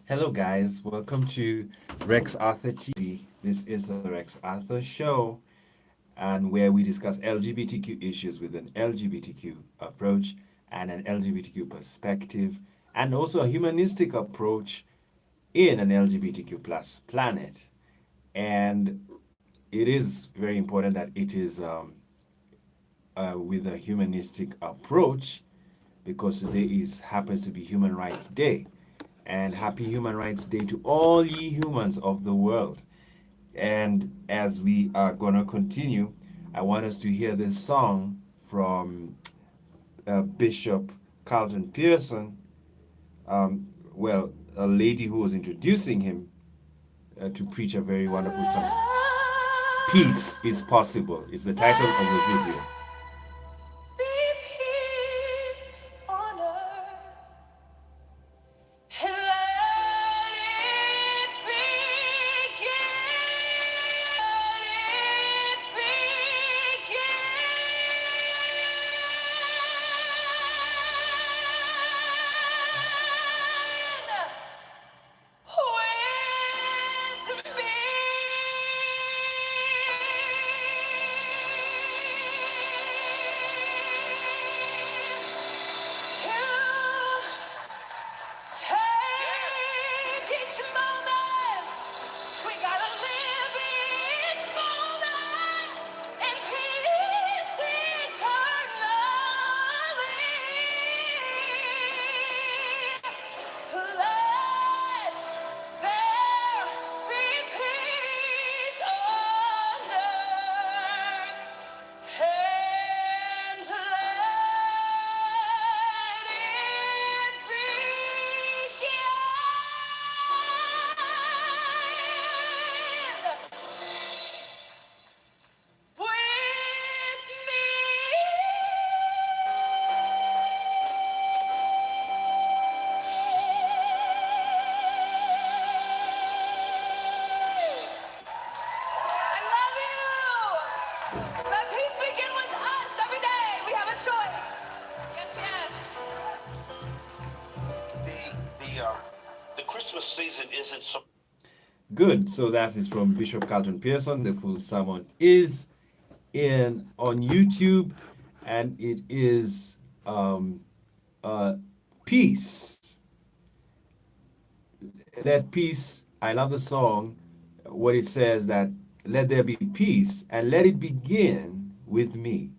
Hello, guys. Welcome to Rex Arthur TV. This is the Rex Arthur Show, and where we discuss LGBTQ issues with an LGBTQ approach and an LGBTQ perspective, and also a humanistic approach in an LGBTQ plus planet. And it is very important that it is with a humanistic approach because today is happens to be Human Rights Day. And happy Human Rights Day to all ye humans of the world. And as we are going to continue, I want us to hear this song from Bishop Carlton Pearson, a lady who was introducing him to preach a very wonderful song. Peace is Possible is the title of the video. Be peace on earth, and let it begin. Let it begin with me. Take each moment. We gotta live each moment and peace eternally. Let there be peace on earth, and let it begin with me. I love you. Let peace begin with us every day. We have a choice. Yes, The Christmas season isn't so. Good. So that is from Bishop Carlton Pearson. The full sermon is in on YouTube, and it is peace. That peace. I love the song. What it says that let there be peace and let it begin with me,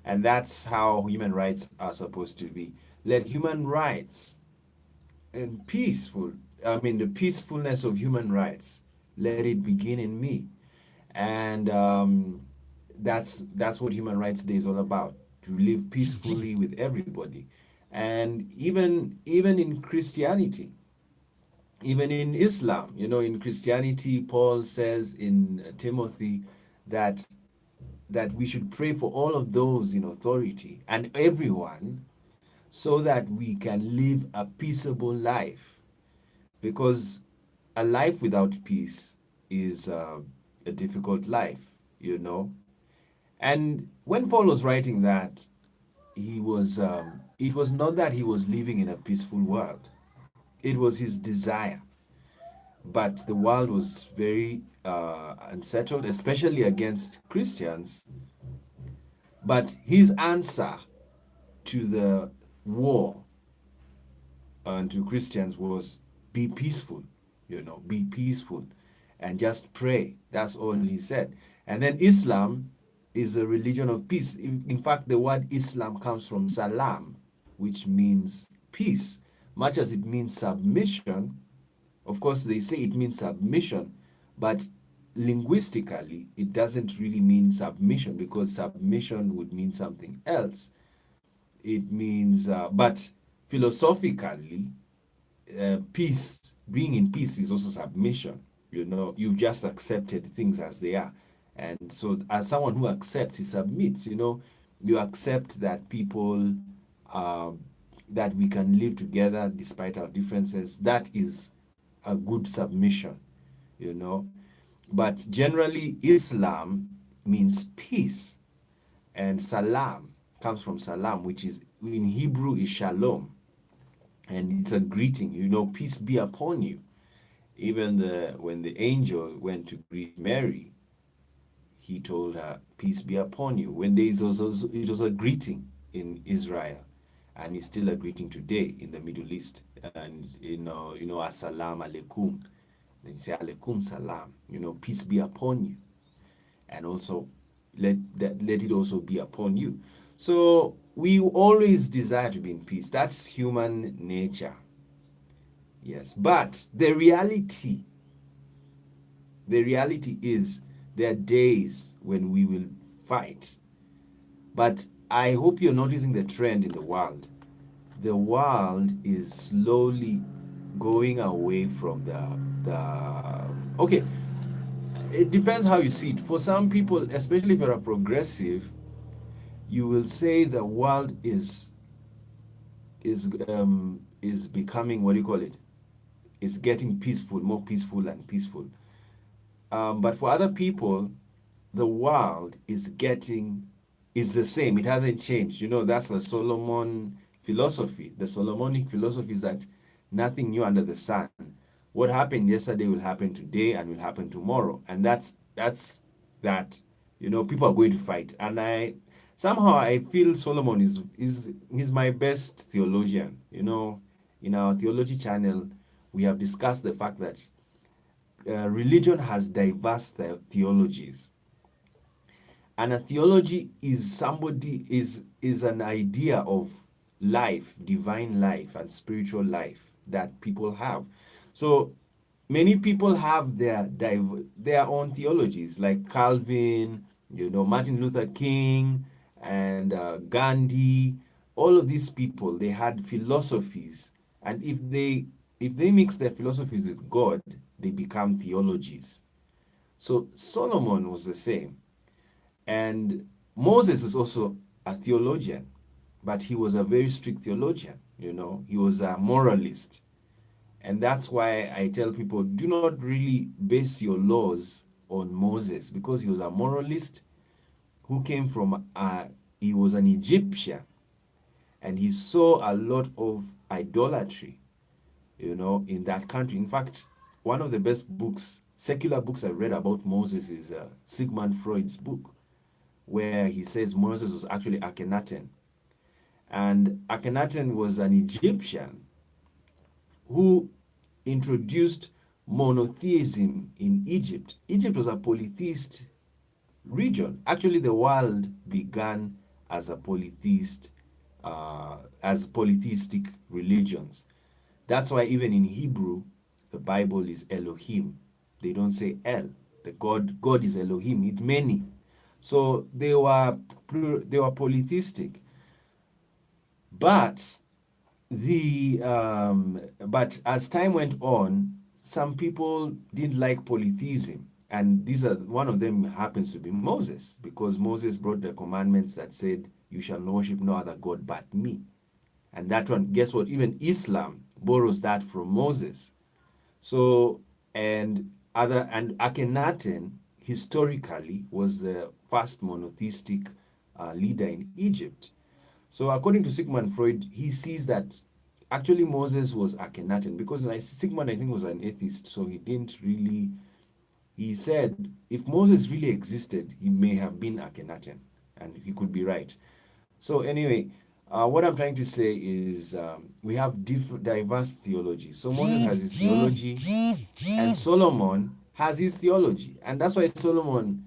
and that's how human rights are supposed to be. Let human rights and peaceful. I mean the peacefulness of human rights. Let it begin in me, and that's what Human Rights Day is all about, to live peacefully with everybody. And even in Christianity, even in Islam, in Christianity, Paul says in Timothy that we should pray for all of those in authority and everyone so that we can live a peaceable life, because a life without peace is a difficult life. And when Paul was writing that, it was not that he was living in a peaceful world. It was his desire. But the world was very unsettled, especially against Christians. But his answer to the war and to Christians was be peaceful, be peaceful and just pray. That's all he said. And then Islam is a religion of peace. In fact, the word Islam comes from salam, which means peace, much as it means submission. Of course, they say it means submission, but linguistically, it doesn't really mean submission, because submission would mean something else. It means, but philosophically, peace, being in peace is also submission. You've just accepted things as they are. And so, as someone who accepts, he submits. You accept that people, that we can live together despite our differences. That is a good submission, you know. But generally, Islam means peace, and salam comes from salam, which is in Hebrew is shalom, and it's a greeting, peace be upon you. Even when the angel went to greet Mary, he told her, "Peace be upon you." When there is also it was a greeting in Israel, and it's still a greeting today in the Middle East. And Assalamu alaikum. Then you say alaikum salam. Peace be upon you, and also let it also be upon you. So we always desire to be in peace. That's human nature. Yes, but the reality is there are days when we will fight. But I hope you're noticing the trend in the world. The world is slowly going away from the okay, it depends how you see it. For some people, especially if you're a progressive, you will say the world is becoming, what do you call it? Is getting peaceful, more peaceful and peaceful. But for other people, the world is the same. It hasn't changed. That's the Solomon philosophy. The Solomonic philosophy is that nothing new under the sun. What happened yesterday will happen today and will happen tomorrow. And that's that. People are going to fight. And I feel Solomon is my best theologian. In our theology channel, we have discussed the fact that religion has diverse theologies, and a theology is an idea of life, divine life and spiritual life that people have. So many people have their own theologies, like Calvin, Martin Luther King, and Gandhi. All of these people, they had philosophies, and if they mix their philosophies with God, they become theologies. So Solomon was the same. And Moses is also a theologian, but he was a very strict theologian. He was a moralist. And that's why I tell people, do not really base your laws on Moses, because he was a moralist who came he was an Egyptian, and he saw a lot of idolatry, in that country. In fact, one of the best books, secular books I read about Moses is Sigmund Freud's book, where he says Moses was actually Akhenaten. And Akhenaten was an Egyptian who introduced monotheism in Egypt. Egypt was a polytheist region. Actually, the world began as a as polytheistic religions. That's why even in Hebrew, the Bible is Elohim. They don't say El. The God is Elohim. It's many. So they were polytheistic, but but as time went on, some people didn't like polytheism, and one of them happens to be Moses, because Moses brought the commandments that said, "You shall worship no other god but me." And that one, guess what? Even Islam borrows that from Moses. So, and Akhenaten historically was the first monotheistic leader in Egypt. So, according to Sigmund Freud, he sees that actually Moses was Akhenaten, because Sigmund, I think, was an atheist, so he didn't really. He said if Moses really existed, he may have been Akhenaten, and he could be right. So anyway, what I'm trying to say is we have diverse theologies. So Moses has his theology, and Solomon has his theology, and that's why Solomon.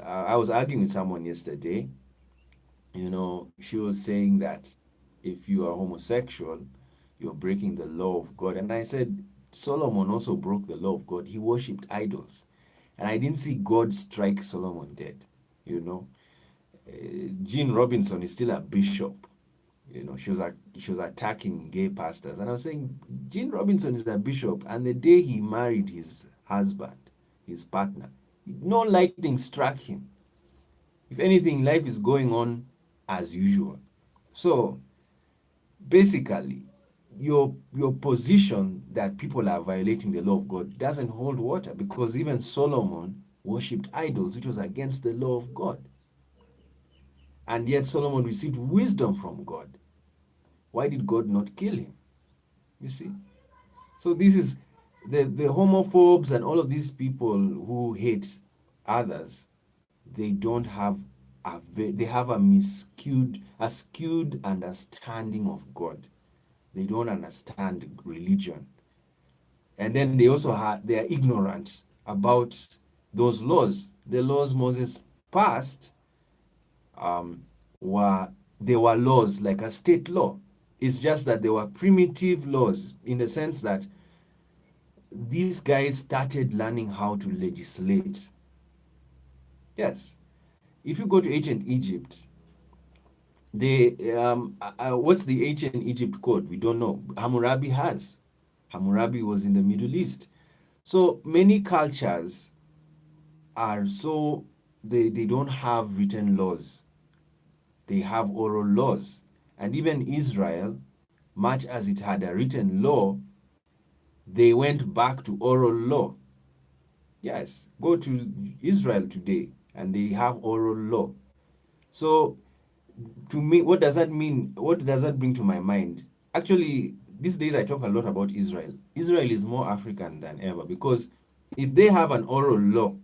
I was arguing with someone yesterday. She was saying that if you are homosexual, you're breaking the law of God, and I said Solomon also broke the law of God. He worshipped idols, and I didn't see God strike Solomon dead. You know, Jean Robinson is still a bishop. She was attacking gay pastors, and I was saying Jean Robinson is a bishop, and the day he married his husband, his partner, no lightning struck him. If anything, life is going on as usual. So basically, your position that people are violating the law of God doesn't hold water, because even Solomon worshipped idols, which was against the law of God. And yet Solomon received wisdom from God. Why did God not kill him? You see? So this is the homophobes and all of these people who hate others, they don't have they have a skewed understanding of God. They don't understand religion, and then they also they are ignorant about those laws. The laws Moses passed were they were laws like a state law. It's just that they were primitive laws in the sense that these guys started learning how to legislate. Yes, if you go to ancient Egypt, they what's the ancient Egypt code? We don't know. Hammurabi has. Hammurabi was in the Middle East. So many cultures are so they don't have written laws. They have oral laws. And even Israel, much as it had a written law, they went back to oral law. Yes, go to Israel today and they have oral law. So to me, what does that mean? What does that bring to my mind? Actually, these days I talk a lot about Israel. Israel is more African than ever because if they have an oral law,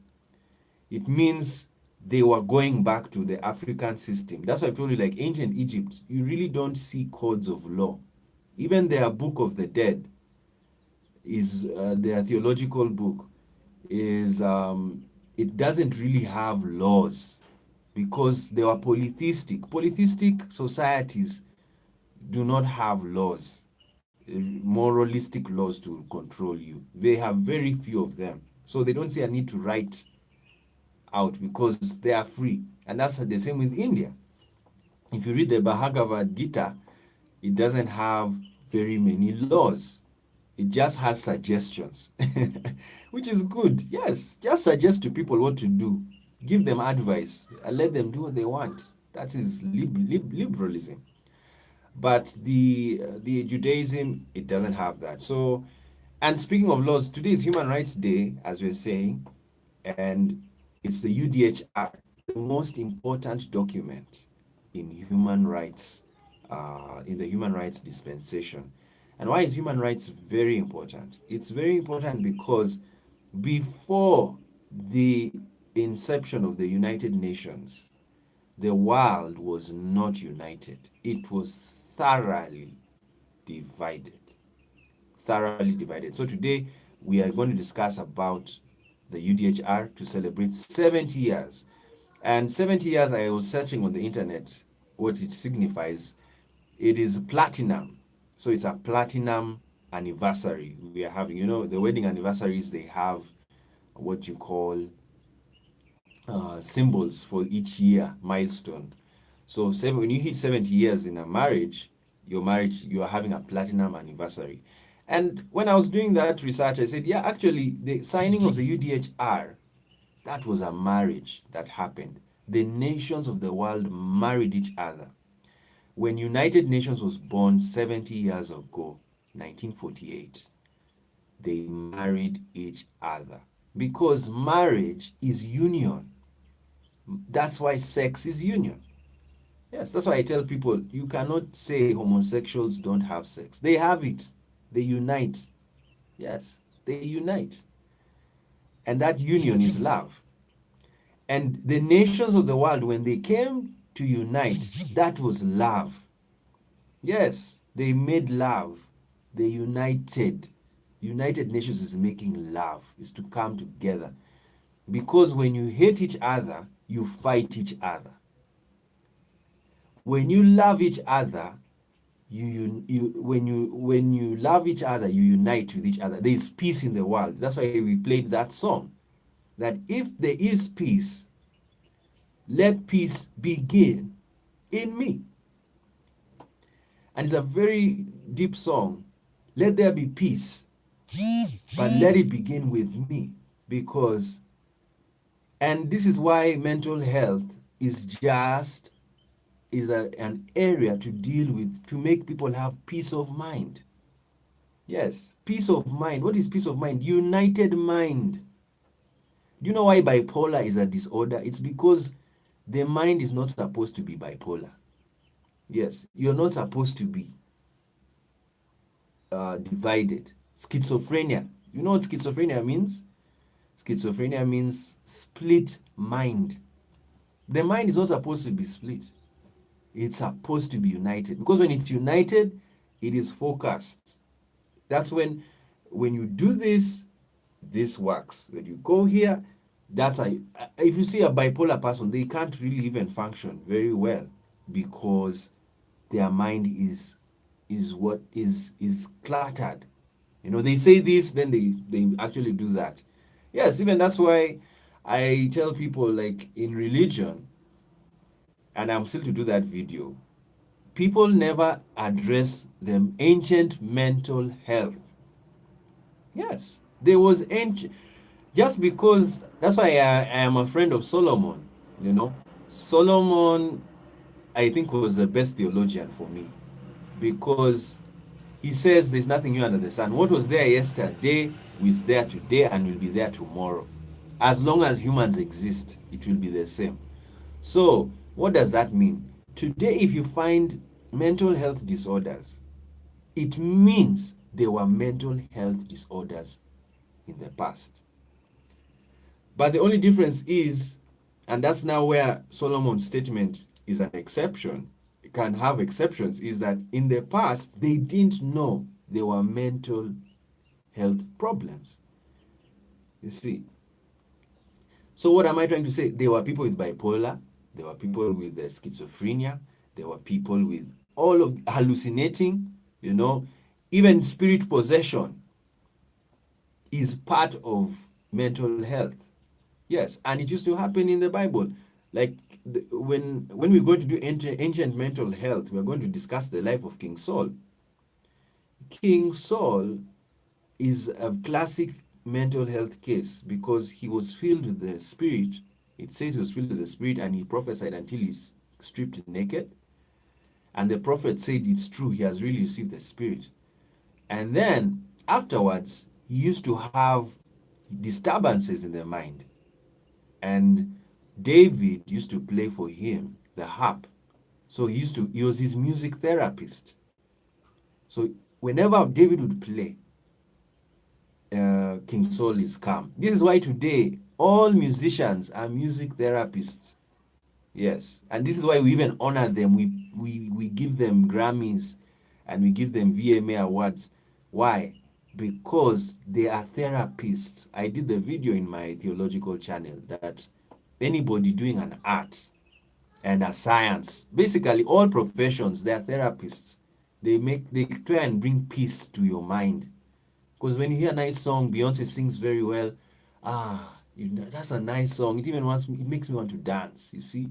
it means they were going back to the African system. That's why I told you, like ancient Egypt, you really don't see codes of law. Even their Book of the Dead is their theological book is it doesn't really have laws because they were polytheistic. Polytheistic societies do not have laws, moralistic laws to control you. They have very few of them. So they don't see a need to write out because they are free. And that's the same with India. If you read the Bhagavad Gita, it doesn't have very many laws. It just has suggestions, which is good. Yes, just suggest to people what to do. Give them advice and let them do what they want. That is liberalism. But the Judaism, it doesn't have that. So, and speaking of laws, today is Human Rights Day, as we're saying, and it's the UDHR, the most important document in human rights, in the human rights dispensation. And why is human rights very important? It's very important because before the inception of the United Nations, the world was not united. It was thoroughly divided. Thoroughly divided. So today we are going to discuss about the UDHR to celebrate 70 years. And 70 years, I was searching on the internet what it signifies. It is platinum. So it's a platinum anniversary we are having. You know, the wedding anniversaries, they have what you call symbols for each year, milestone. So when you hit 70 years in a marriage, your marriage, you are having a platinum anniversary. And when I was doing that research, I said, yeah, actually, the signing of the UDHR, that was a marriage that happened. The nations of the world married each other. When United Nations was born 70 years ago, 1948, they married each other because marriage is union. That's why sex is union. Yes, that's why I tell people you cannot say homosexuals don't have sex. They have it. They unite. Yes, they unite. And that union is love. And the nations of the world, when they came to unite, that was love. Yes, they made love. They united. United Nations is making love, is to come together. Because when you hate each other, you fight each other. When you love each other, when you love each other, you unite with each other. There is peace in the world. That's why we played that song. That if there is peace, let peace begin in me. And it's a very deep song. Let there be peace, but let it begin with me. Because, and this is why mental health is just an area to deal with, to make people have peace of mind. Yes, peace of mind. What is peace of mind? United mind. Do you know why bipolar is a disorder? It's because the mind is not supposed to be bipolar. Yes, you're not supposed to be divided. Schizophrenia. You know what schizophrenia means? Schizophrenia means split mind. The mind is not supposed to be split. It's supposed to be united. Because when it's united, it is focused. That's when you do this, this works. When you go here, that's a if you see a bipolar person, they can't really even function very well because their mind is what is cluttered. You know, they say this, then they actually do that. Yes, even that's why I tell people, like in religion, and I'm still to do that video, people never address the ancient mental health. Yes, there was ancient. Just because that's why I am a friend of Solomon. You know, Solomon, I think, was the best theologian for me because he says there's nothing new under the sun. What was there yesterday is there today and will be there tomorrow. As long as humans exist, it will be the same. So, what does that mean? Today, if you find mental health disorders, it means there were mental health disorders in the past. But the only difference is, and that's now where Solomon's statement is an exception, it can have exceptions, is that in the past, they didn't know there were mental health problems. You see. So, what am I trying to say? There were people with bipolar, there were people with schizophrenia, there were people with all of hallucinating, you know, even spirit possession is part of mental health. Yes, and it used to happen in the Bible. Like when we're going to do ancient mental health, we're going to discuss the life of King Saul. King Saul is a classic mental health case because he was filled with the Spirit. It says he was filled with the Spirit and he prophesied until he's stripped naked. And the prophet said it's true, he has really received the Spirit. And then afterwards, he used to have disturbances in the mind. And David used to play for him the harp. So he was his music therapist. So whenever David would play, King Saul is calm. This is why today all musicians are music therapists. Yes, and this is why we even honor them. We give them Grammys and we give them VMA awards. Why? Because they are therapists. I did the video in my theological channel that anybody doing an art and a science, basically all professions, they are therapists. They try and bring peace to your mind. Because when you hear a nice song, Beyonce sings very well. That's a nice song. It makes me want to dance. You see.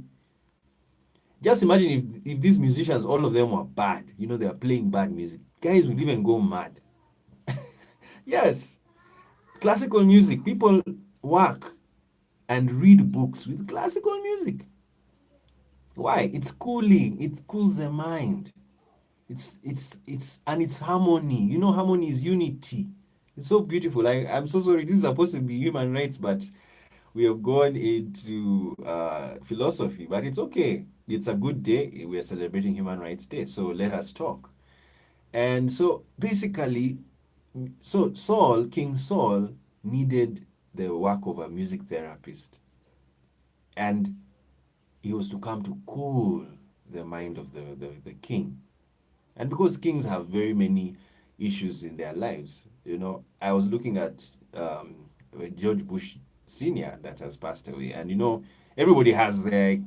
Just imagine if these musicians, all of them were bad. You know, they are playing bad music. Guys would even go mad. Yes, classical music. People work and read books with classical music. Why? It's cooling. It cools the mind. It's harmony. You know, harmony is unity. It's so beautiful. I'm so sorry. This is supposed to be human rights, but we have gone into philosophy. But it's okay. It's a good day. We are celebrating Human Rights Day. So let us talk. And so basically, King Saul needed the work of a music therapist. And he was to come to cool the mind of the king. And because kings have very many issues in their lives, you know, I was looking at George Bush Sr. that has passed away, and you know, everybody has their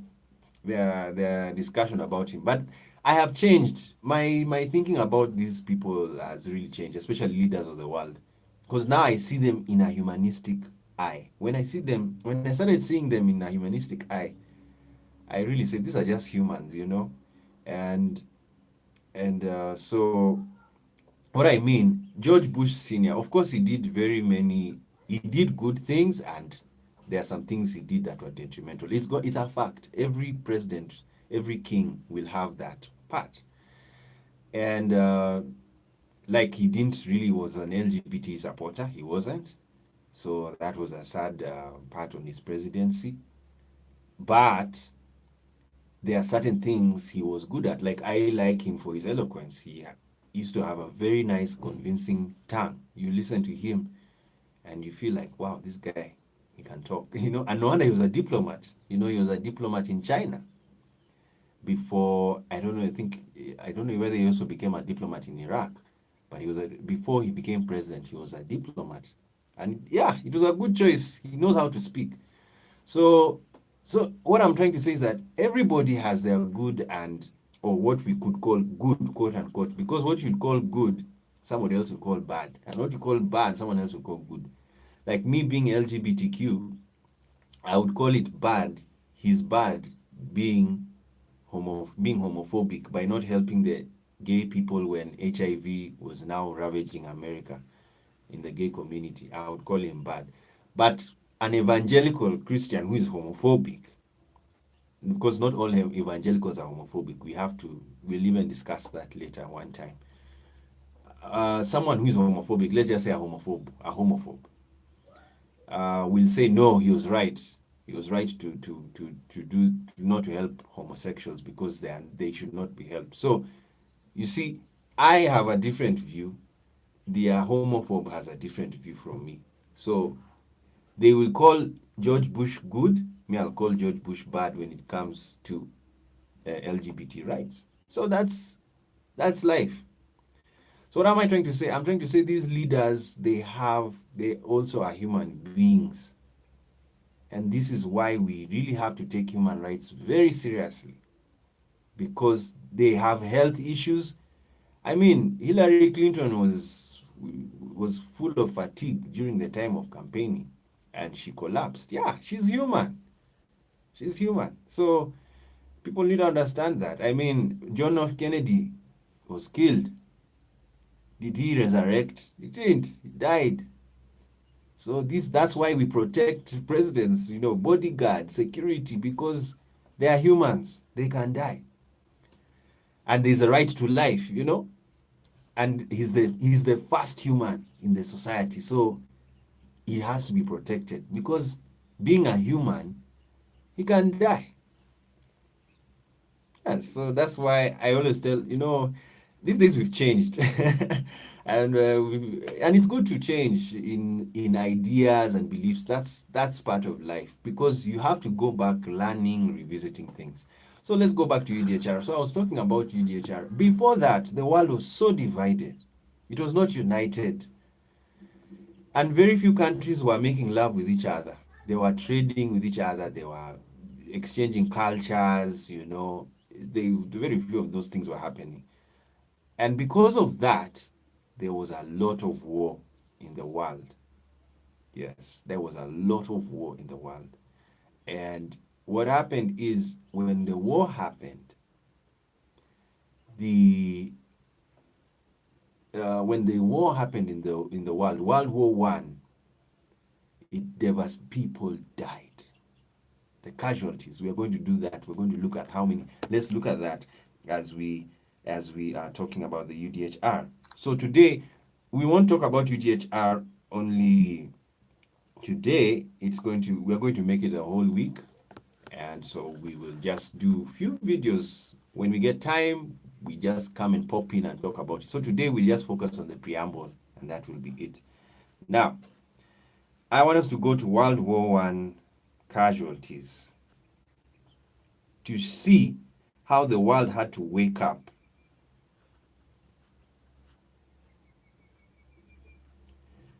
discussion about him. But I have changed my thinking about these people has really changed, especially leaders of the world, because now I see them in a humanistic eye. When I started seeing them in a humanistic eye, I really said these are just humans, you know, and so what I mean, George Bush Sr., of course, he did good things, and there are some things he did that were detrimental. It's a fact. Every president, every king will have that part. And like he didn't really was an LGBT supporter, he wasn't. So that was a sad part on his presidency. But there are certain things he was good at. Like I like him for his eloquence. He used to have a very nice, convincing tongue. You listen to him, and you feel like, wow, this guy, he can talk, and no wonder he was a diplomat. He was a diplomat in China before, I don't know, I don't know whether he also became a diplomat in Iraq, but before he became president, he was a diplomat. And yeah, it was a good choice. He knows how to speak. So, so what I'm trying to say is that everybody has their good and, or what we could call good, quote unquote, because what you'd call good, somebody else will call bad, and what you call bad, someone else will call good. Like me being LGBTQ, I would call it bad. He's bad being being homophobic by not helping the gay people when HIV was now ravaging America in the gay community. I would call him bad. But an evangelical Christian who is homophobic, because not all evangelicals are homophobic, we'll even discuss that later one time. Someone who is homophobic, let's just say a homophobe, will say no, he was right. He was right to not to help homosexuals because they should not be helped. So you see, I have a different view. The homophobe has a different view from me. So they will call George Bush good. Me, I'll call George Bush bad when it comes to LGBT rights. So that's life. So what am I trying to say? I'm trying to say these leaders, they also are human beings. And this is why we really have to take human rights very seriously, because they have health issues. I mean, Hillary Clinton was full of fatigue during the time of campaigning, and she collapsed. Yeah, she's human. She's human. So people need to understand that. I mean, John F. Kennedy was killed. Did he resurrect? He didn't. He died. So that's why we protect presidents, bodyguard, security, because they are humans. They can die. And there's a right to life. And he's the first human in the society. So he has to be protected, because being a human, he can die. Yes, so that's why I always tell, these days we've changed. And it's good to change in ideas and beliefs. That's part of life, because you have to go back learning, revisiting things. So let's go back to UDHR. So I was talking about UDHR. Before that, the world was so divided. It was not united. And very few countries were making love with each other. They were trading with each other. They were exchanging cultures, very few of those things were happening. And because of that, there was a lot of war in the world. Yes, there was a lot of war in the world. And what happened is, when the war happened, when the war happened in the world, World War One, people died. The casualties. We are going to do that. We're going to look at how many. Let's look at that as we are talking about the UDHR. So today we won't talk about UDHR only. Today we're going to make it a whole week, and so we will just do few videos. When we get time, we just come and pop in and talk about it. So today we'll just focus on the preamble, and that will be it. Now, I want us to go to World War One casualties to see how the world had to wake up.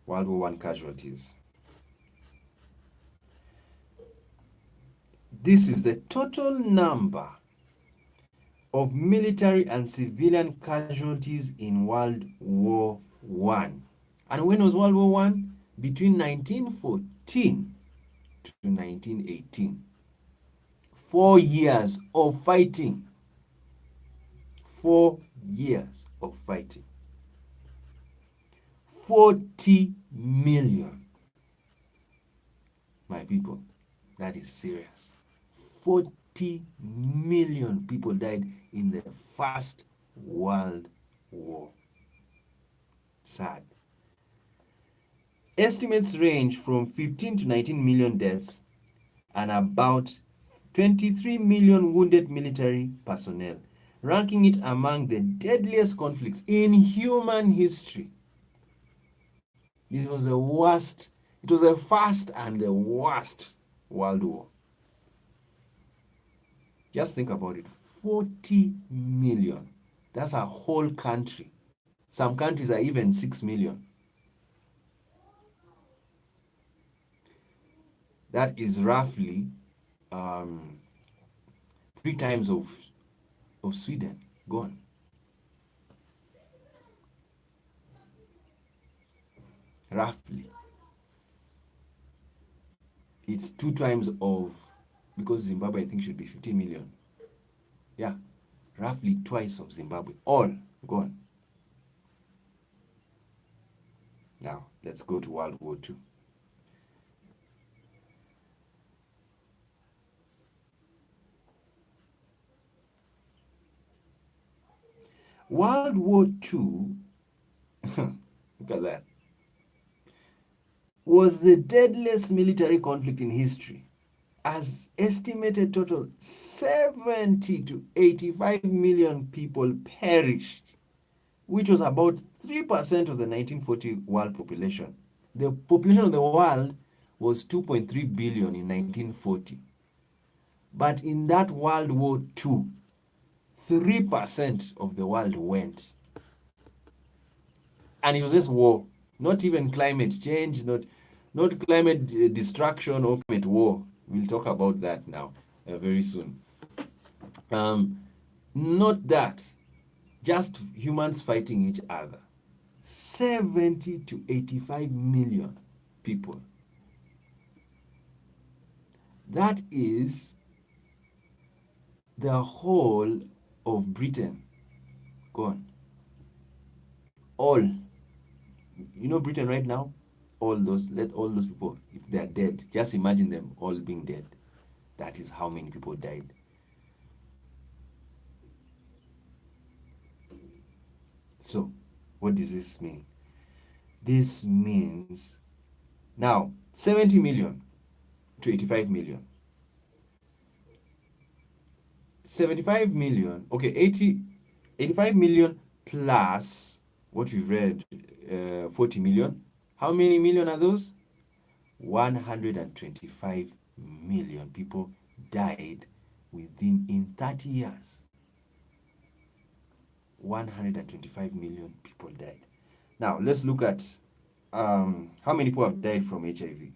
World War One casualties. This is the total number of military and civilian casualties in World War One. And when was World War One? Between 1914 to 1918. 4 years of fighting. 4 years of fighting. 40 million. My people, that is serious. 40 million people died in the First World War. Sad. Estimates range from 15 to 19 million deaths and about 23 million wounded military personnel, ranking it among the deadliest conflicts in human history. It was the worst, it was the first and the worst world war. Just think about it. 40 million. That's a whole country. Some countries are even 6 million. That is roughly 3 times of Sweden gone. Roughly. It's 2 times of, because Zimbabwe I think should be 15 million. Yeah, roughly twice of Zimbabwe. All gone. Now, let's go to World War II. World War II, look at that, was the deadliest military conflict in history. As estimated total 70 to 85 million people perished, which was about 3% of the 1940 world population. The population of the world was 2.3 billion in 1940. But in that World War II, 3% of the world went. And it was just war, not even climate change, not climate destruction or climate war. We'll talk about that now very soon. Not that, just humans fighting each other. 70 to 85 million people. That is the whole of Britain gone. All. You know Britain right now? Let all those people, if they are dead, just imagine them all being dead. That is how many people died. So, what does this mean? This means now 70 million to 85 million. 75 million, okay, 85 million plus what we've read, 40 million. How many million are those? 125 million people died in 30 years. 125 million people died. Now, let's look at how many people have died from HIV.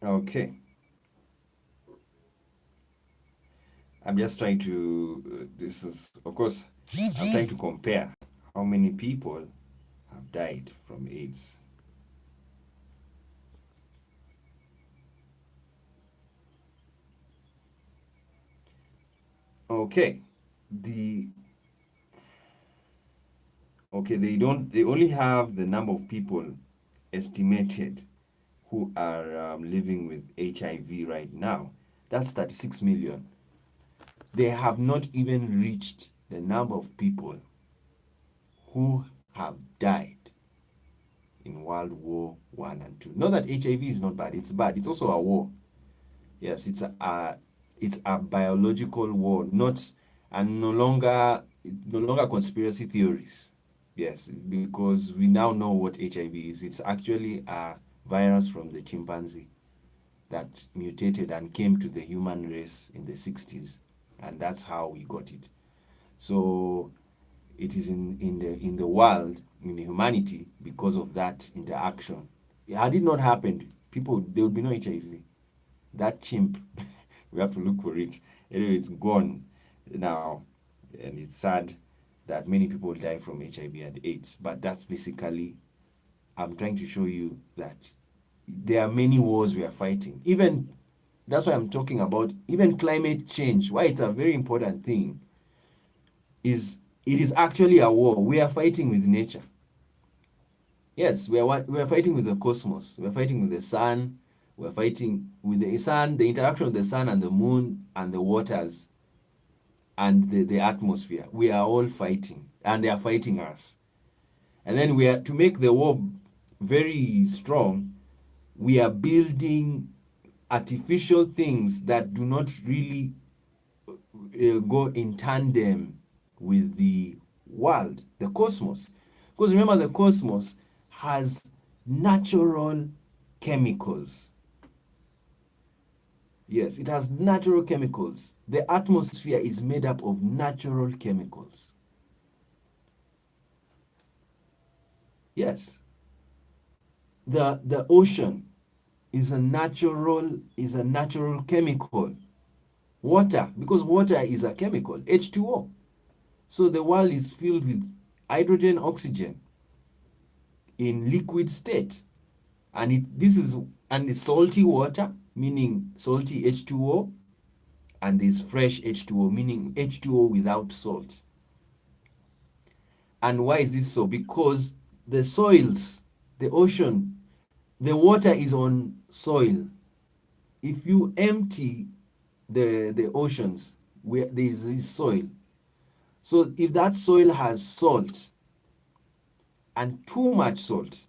Okay. I'm just trying to, this is, of course, I'm trying to compare how many people have died from AIDS. Okay. They only have the number of people estimated who are living with HIV right now. That's 36 million. They have not even reached the number of people who have died in World War I and II. Not that HIV is not bad, it's bad. It's also a war. Yes, it's a biological war, no longer conspiracy theories. Yes, because we now know what HIV is. It's actually a virus from the chimpanzee that mutated and came to the human race in the 60s, and that's how we got it. So it is in the world, in humanity, because of that interaction. Had it not happened, there would be no HIV. That chimp, we have to look for it. Anyway, it's gone now, and it's sad that many people die from HIV and AIDS. But that's basically, I'm trying to show you that there are many wars we are fighting. Even, that's why I'm talking about, even climate change, why it's a very important thing, is it is actually a war. We are fighting with nature. Yes, we are fighting with the cosmos. We are fighting with the sun. We are fighting with the sun, the interaction of the sun and the moon and the waters and the atmosphere. We are all fighting, and they are fighting us. And then we are to make the war very strong. we are building artificial things that do not really go in tandem with the world, the cosmos. Because remember, the cosmos has natural chemicals. Yes, it has natural chemicals. The atmosphere is made up of natural chemicals. Yes. The ocean is a natural chemical. Water, because water is a chemical, H2O. So the world is filled with hydrogen, oxygen in liquid state. And it's salty water, meaning salty H2O, and there's fresh H2O, meaning H2O without salt. And why is this so? Because the soils, the ocean, the water is on soil. If you empty the oceans where there is soil, so if that soil has salt and too much salt,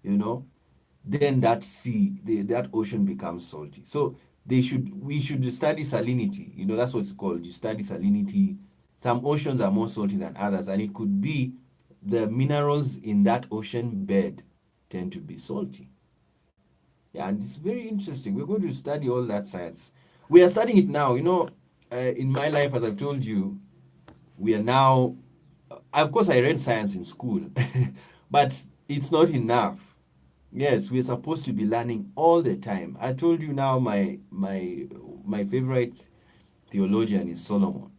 then that that ocean becomes salty. So we should study salinity. That's what it's called. You study salinity. Some oceans are more salty than others, and it could be the minerals in that ocean bed tend to be salty. Yeah, and it's very interesting. We're going to study all that science. We are studying it now. In my life, as I've told you, we are now. Of course, I read science in school, but it's not enough. Yes, we're supposed to be learning all the time. I told you now my favorite theologian is Solomon.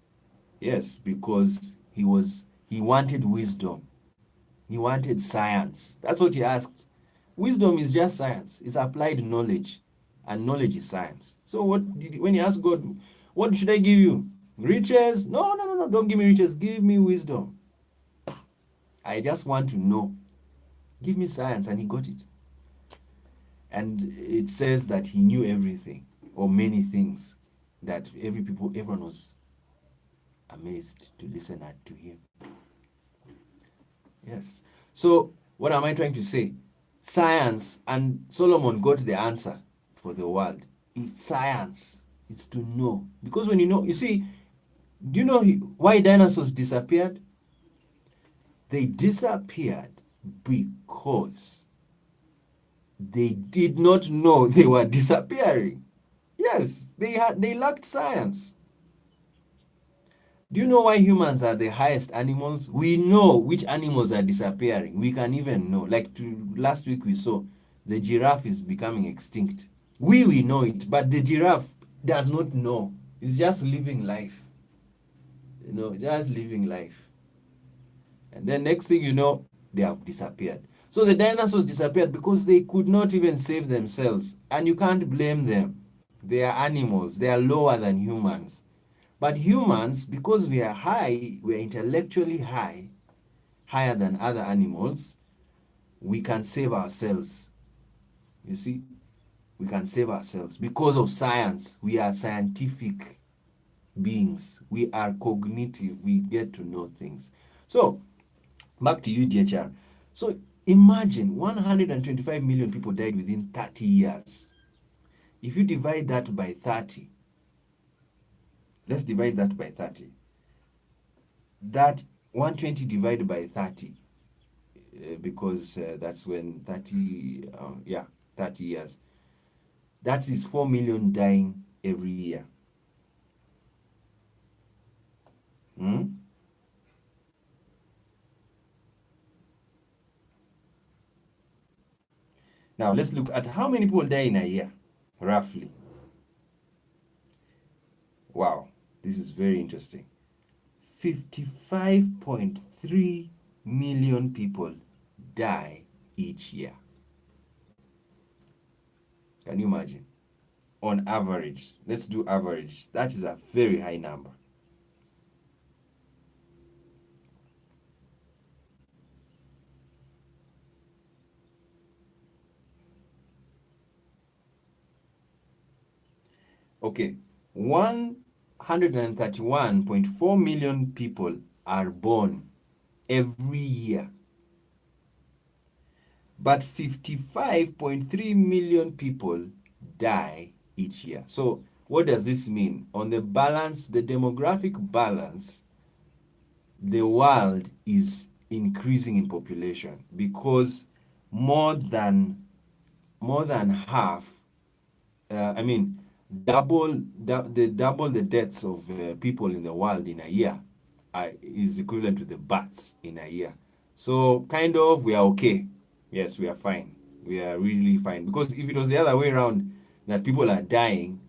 Yes, because he wanted wisdom. He wanted science. That's what he asked. Wisdom is just science. It's applied knowledge, and knowledge is science. So when he asked God, what should I give you? Riches? No, no, no, no. Don't give me riches. Give me wisdom. I just want to know. Give me science, and he got it. And it says that he knew everything, or many things, that everyone was amazed to listen to him. Yes. So what am I trying to say? Science, and Solomon got the answer for the world. It's science. It's to know. Because when you see, do you know why dinosaurs disappeared? They disappeared because they did not know they were disappearing. Yes, they lacked science. Do you know why humans are the highest animals? We know which animals are disappearing. We can even know. Like last week we saw the giraffe is becoming extinct. We know it, but the giraffe does not know. It's just living life. Just living life. And then next thing you know, they have disappeared. So the dinosaurs disappeared because they could not even save themselves. And you can't blame them. They are animals. They are lower than humans. But humans, because we are high, we are intellectually higher than other animals, we can save ourselves. You see? We can save ourselves. Because of science, we are scientific beings. We are cognitive. We get to know things. So, back to you, DHR. So, imagine 125 million people died within 30 years. If you divide that by 30, let's divide that by 30. That 120 divided by 30, because that's when 30 years. That is 4 million dying every year. Now, let's look at how many people die in a year, roughly. Wow, this is very interesting. 55.3 million people die each year. Can you imagine? On average, let's do average. That is a very high number. Okay, 131.4 million people are born every year. but 55.3 million people die each year. So what does this mean? On the balance, the demographic balance, the world is increasing in population because more than half, I mean, double the deaths of people in the world in a year is equivalent to the births in a year. So kind of we are okay. Yes, we are fine. We are really fine because if it was the other way around, that people are dying,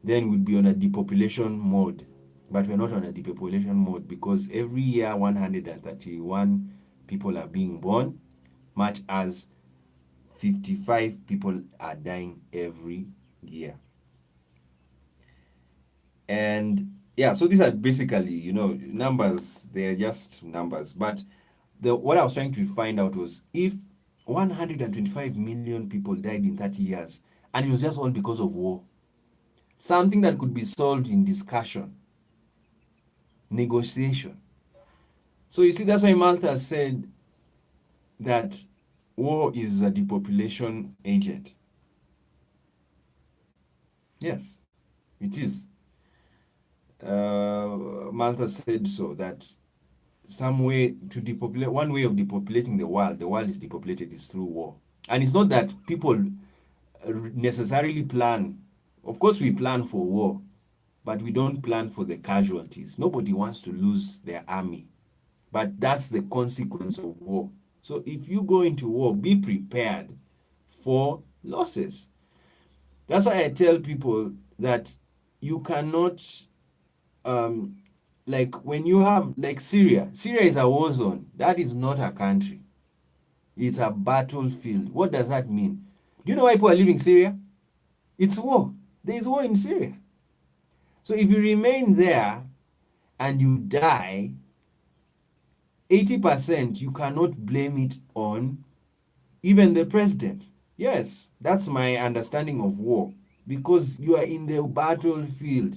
then we'd be on a depopulation mode. But we're not on a depopulation mode because every year 131 people are being born, much as 55 people are dying every year. And yeah, so these are basically, numbers, they're just numbers. But what I was trying to find out was if 125 million people died in 30 years, and it was just all because of war, something that could be solved in discussion, negotiation. So you see, that's why Malta said that war is a depopulation agent. Yes, it is. Malta said so, that some way to depopulate, one way of depopulating the world is depopulated, is through war. And it's not that people necessarily plan. Of course, we plan for war, but we don't plan for the casualties. Nobody wants to lose their army, but that's the consequence of war. So if you go into war, be prepared for losses. That's why I tell people that you cannot, like when you have, like Syria is a war zone. That is not a country. It's a battlefield. What does that mean? Do you know why people are leaving Syria? It's war. There is war in Syria. So if you remain there and you die, 80% you cannot blame it on even the president. Yes, that's my understanding of war, because you are in the battlefield.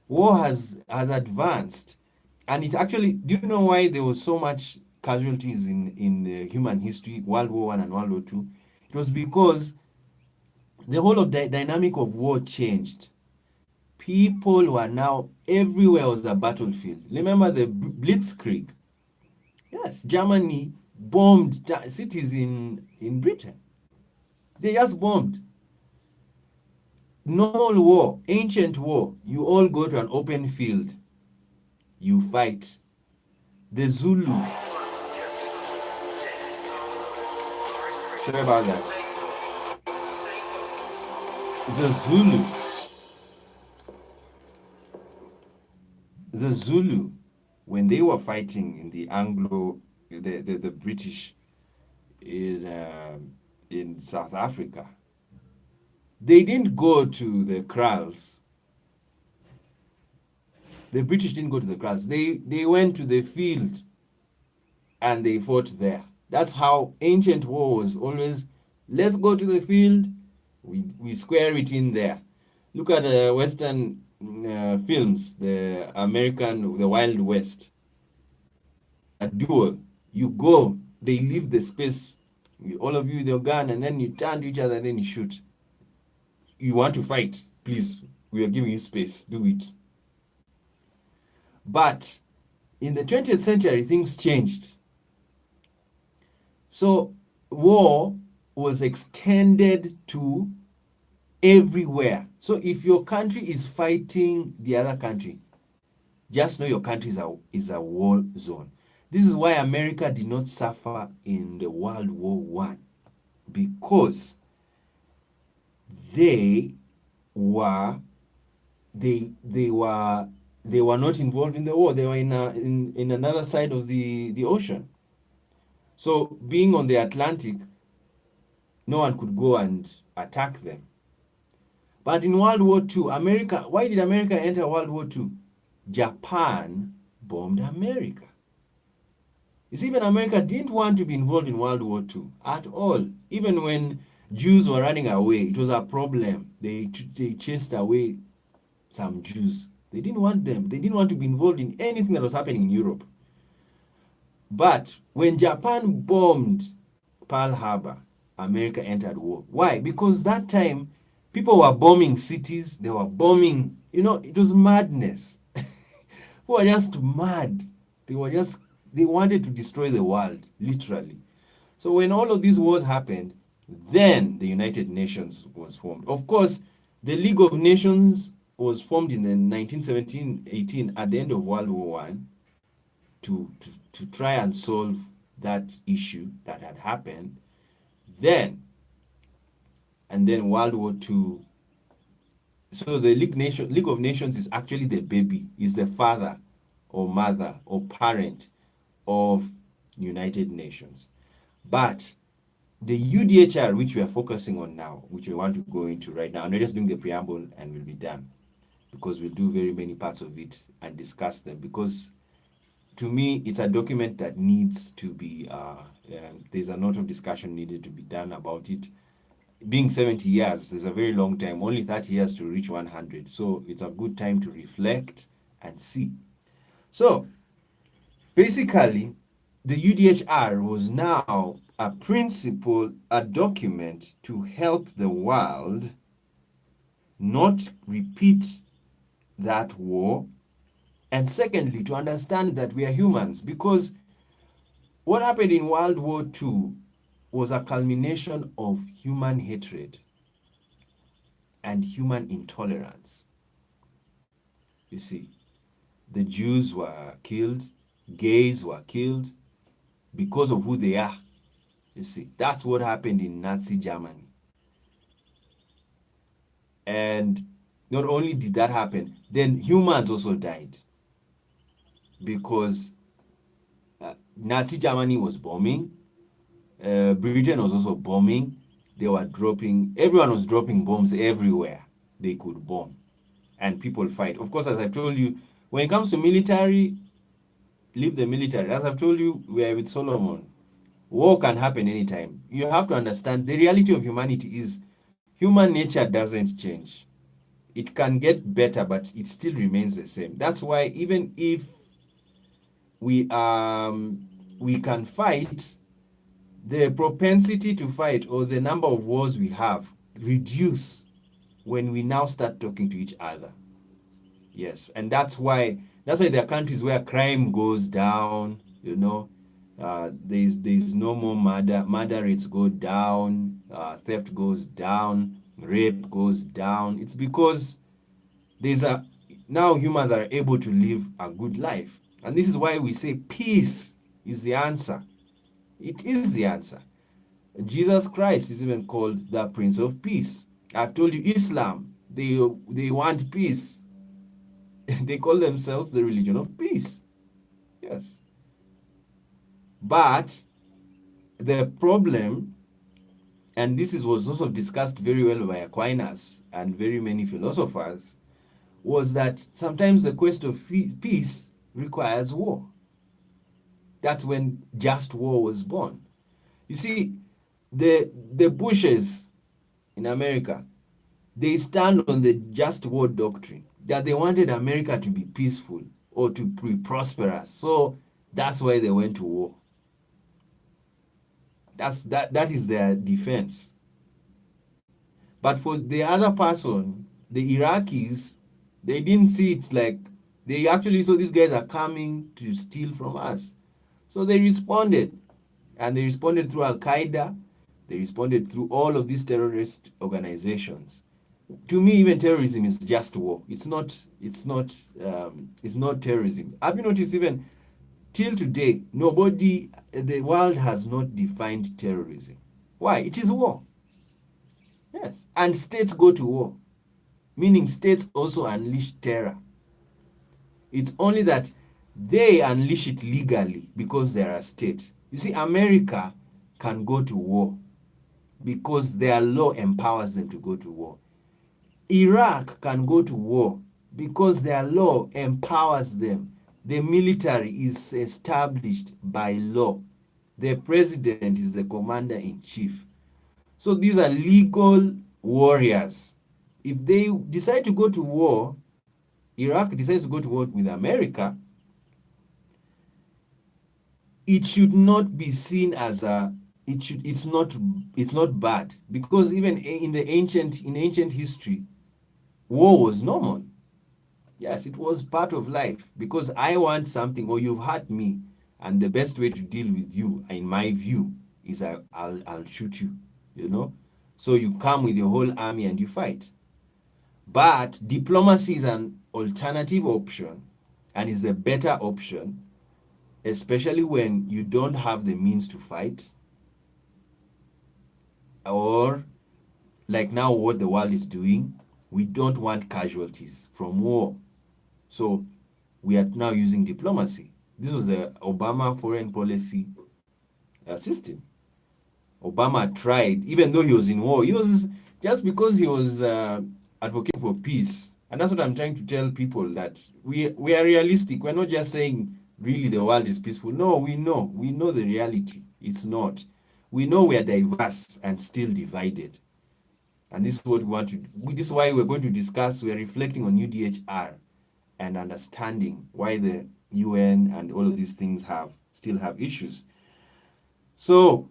War has advanced, and it actually, do you know why there was so much casualties in human history, World War I and World War II? It was because the whole of the dynamic of war changed. People were now, everywhere was a battlefield. Remember the Blitzkrieg? Yes, Germany bombed cities in Britain. They just bombed. Normal war, ancient war, you all go to an open field, you fight. The Zulu. Sorry about that. The Zulu. The Zulu, when they were fighting in the the British in South Africa, they didn't go to the kraals. The British didn't go to the kraals. They went to the field and they fought there. That's how ancient war was always. Let's go to the field. We square it in there. Look at Western films, the Wild West. A duel. You go, they leave the space, all of you with your gun, and then you turn to each other and then you shoot. You want to fight, please, we are giving you space, do it. But in the 20th century, things changed. So war was extended to everywhere. So if your country is fighting the other country, just know your country is a war zone. This is why America did not suffer in the World War I, because they were not involved in the war. They were in another side of the ocean. So being on the Atlantic, no one could go and attack them. But in World War II, why did America enter World War II? Japan bombed America. You see, even America didn't want to be involved in World War II at all. Even when Jews were running away, it was a problem. They chased away some Jews. They didn't want them. They didn't want to be involved in anything that was happening in Europe. But when Japan bombed Pearl Harbor, America entered war. Why? Because that time people were bombing cities, they were bombing, it was madness. People were just mad. They wanted to destroy the world, literally. So when all of these wars happened, then the United Nations was formed. Of course, the League of Nations was formed in the 1917-18 at the end of World War One to try and solve that issue that had happened. Then, and then World War Two. So the League of Nations is actually the baby, is the father or mother or parent of United Nations. But the UDHR, which we are focusing on now, which we want to go into right now, and we're just doing the preamble and we'll be done, because we'll do very many parts of it and discuss them, because to me it's a document that needs to be there's a lot of discussion needed to be done about it. Being 70 years is a very long time, only 30 years to reach 100, so it's a good time to reflect and see. So basically, the UDHR was now a principle, a document to help the world not repeat that war, and secondly, to understand that we are humans, because what happened in World War II was a culmination of human hatred and human intolerance. You see, the Jews were killed, gays were killed because of who they are. You see, that's what happened in Nazi Germany. And not only did that happen, then humans also died, because Nazi Germany was bombing, Britain was also bombing. They were dropping, everyone was dropping bombs everywhere they could bomb, and people fight. Of course, as I told you, when it comes to military, leave the military. As I've told you, we are with Solomon. War can happen anytime. You have to understand the reality of humanity is human nature doesn't change. It can get better, but it still remains the same. That's why even if we can fight, the propensity to fight or the number of wars we have reduce when we now start talking to each other. Yes, and that's why there are countries where crime goes down. There's no more murder rates go down, theft goes down, rape goes down. It's because now humans are able to live a good life, and this is why we say peace is the answer. It is the answer. Jesus Christ is even called the Prince of Peace. I've told you, Islam, they want peace. They call themselves the religion of peace. Yes. But the problem, and this was also discussed very well by Aquinas and very many philosophers, was that sometimes the quest of peace requires war. That's when just war was born. You see, the Bushes in America, they stand on the just war doctrine, that they wanted America to be peaceful or to be prosperous. So that's why they went to war. That is their defense. But for the other person, the Iraqis, they didn't see it like, they actually saw these guys are coming to steal from us. So they responded. And they responded through Al-Qaeda. They responded through all of these terrorist organizations. To me, even terrorism is just war. It's not terrorism. Have you noticed, even till today, the world has not defined terrorism. Why? It is war. Yes. And states go to war, meaning states also unleash terror. It's only that they unleash it legally because they're a state. You see, America can go to war because their law empowers them to go to war. Iraq can go to war because their law empowers them. The military is established by law. The president is the commander-in-chief. So these are legal warriors. If they decide to go to war, Iraq decides to go to war with America, it should not be seen as a it's not bad, because even in ancient history, war was normal. Yes, it was part of life, because I want something or you've hurt me, and the best way to deal with you, in my view, is I'll shoot you, you know. So you come with your whole army and you fight. But diplomacy is an alternative option and is the better option, especially when you don't have the means to fight, or like now what the world is doing, we don't want casualties from war. So we are now using diplomacy. This was the Obama foreign policy system. Obama tried, even though he was in war, he was just because he was advocating for peace. And that's what I'm trying to tell people, that we are realistic. We're not just saying really the world is peaceful. No, we know the reality. It's not. We know we are diverse and still divided. And this is what we want to. This is why we're going to discuss. We're reflecting on UDHR and understanding why the UN and all of these things still have issues. So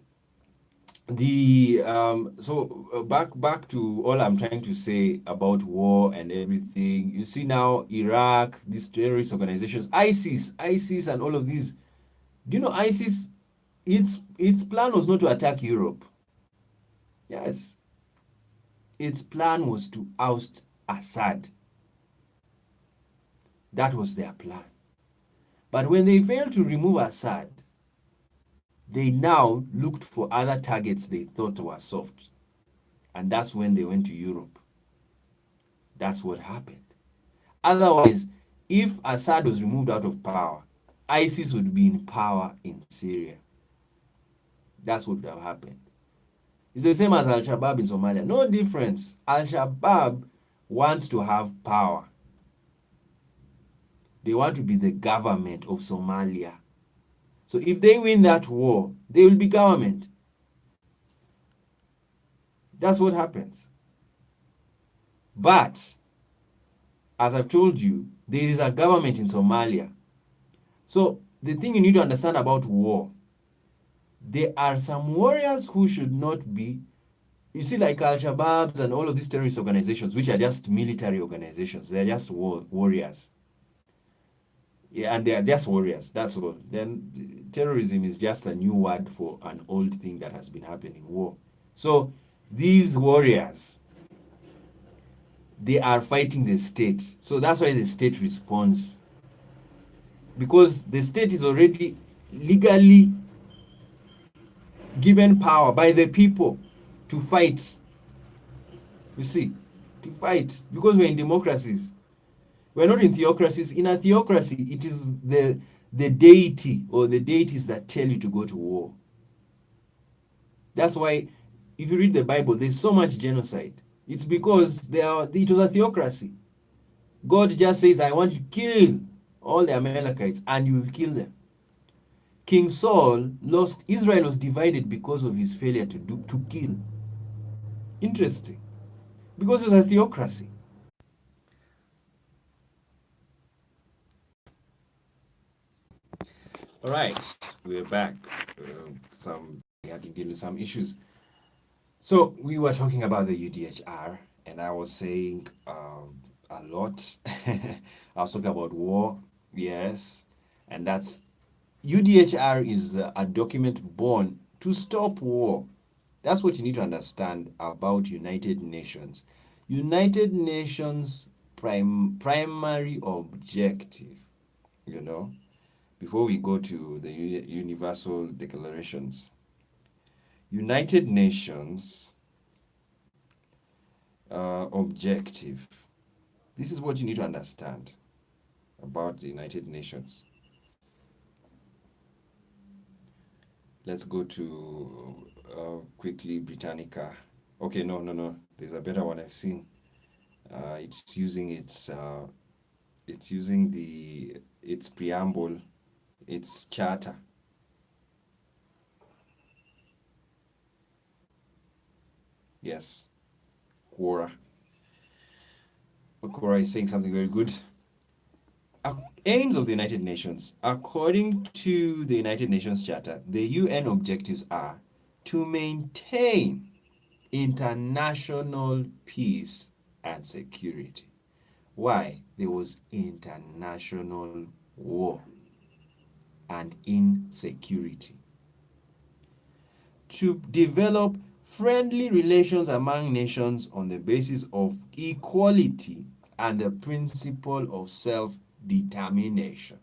back to all I'm trying to say about war and everything. You see now Iraq, these terrorist organizations, ISIS, and all of these. Do you know ISIS? Its plan was not to attack Europe. Yes, its plan was to oust Assad. That was their plan. But when they failed to remove Assad, they now looked for other targets they thought were soft. And that's when they went to Europe. That's what happened. Otherwise, if Assad was removed out of power, ISIS would be in power in Syria. That's what would have happened. It's the same as Al-Shabaab in Somalia. No difference. Al-Shabaab wants to have power. They want to be the government of Somalia. So if they win that war, they will be government. That's what happens. But, as I've told you, there is a government in Somalia. So the thing you need to understand about war, there are some warriors who should not be, you see, like Al-Shabaab and all of these terrorist organizations, which are just military organizations. They're just warriors. Yeah, and they are just warriors. That's all. Then terrorism is just a new word for an old thing that has been happening, war. So these warriors, they are fighting the state. So that's why the state responds. Because the state is already legally given power by the people to fight. You see, to fight. Because we're in democracies. We're not in theocracies. In a theocracy, it is the deity or the deities that tell you to go to war. That's why, if you read the Bible, there's so much genocide. It's because it was a theocracy. God just says, I want to kill all the Amalekites, and you will kill them. King Saul Israel was divided because of his failure to kill. Interesting. Because it was a theocracy. All right, we're back. We had to deal with some issues. So we were talking about the UDHR, and I was saying a lot. I was talking about war, yes, and that's UDHR is a document born to stop war. That's what you need to understand about United Nations. United Nations primary objective, you know, before we go to the universal declarations. United Nations objective. This is what you need to understand about the United Nations. Let's go to quickly Britannica. Okay, no. There's a better one I've seen. It's using its preamble, its charter. Yes, Quora. Quora is saying something very good. Aims of the United Nations. According to the United Nations Charter, the UN objectives are to maintain international peace and security. Why? There was international war and insecurity. To develop friendly relations among nations on the basis of equality and the principle of self determination.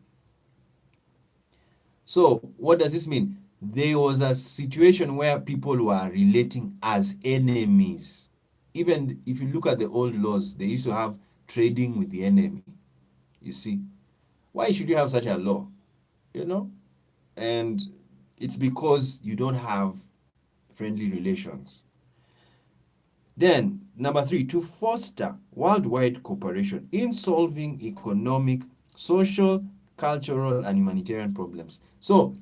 So, what does this mean? There was a situation where people were relating as enemies. Even if you look at the old laws, they used to have trading with the enemy. You see, why should you have such a law? You know, and it's because you don't have friendly relations. Then, number three, to foster worldwide cooperation in solving economic, social, cultural, and humanitarian problems. So,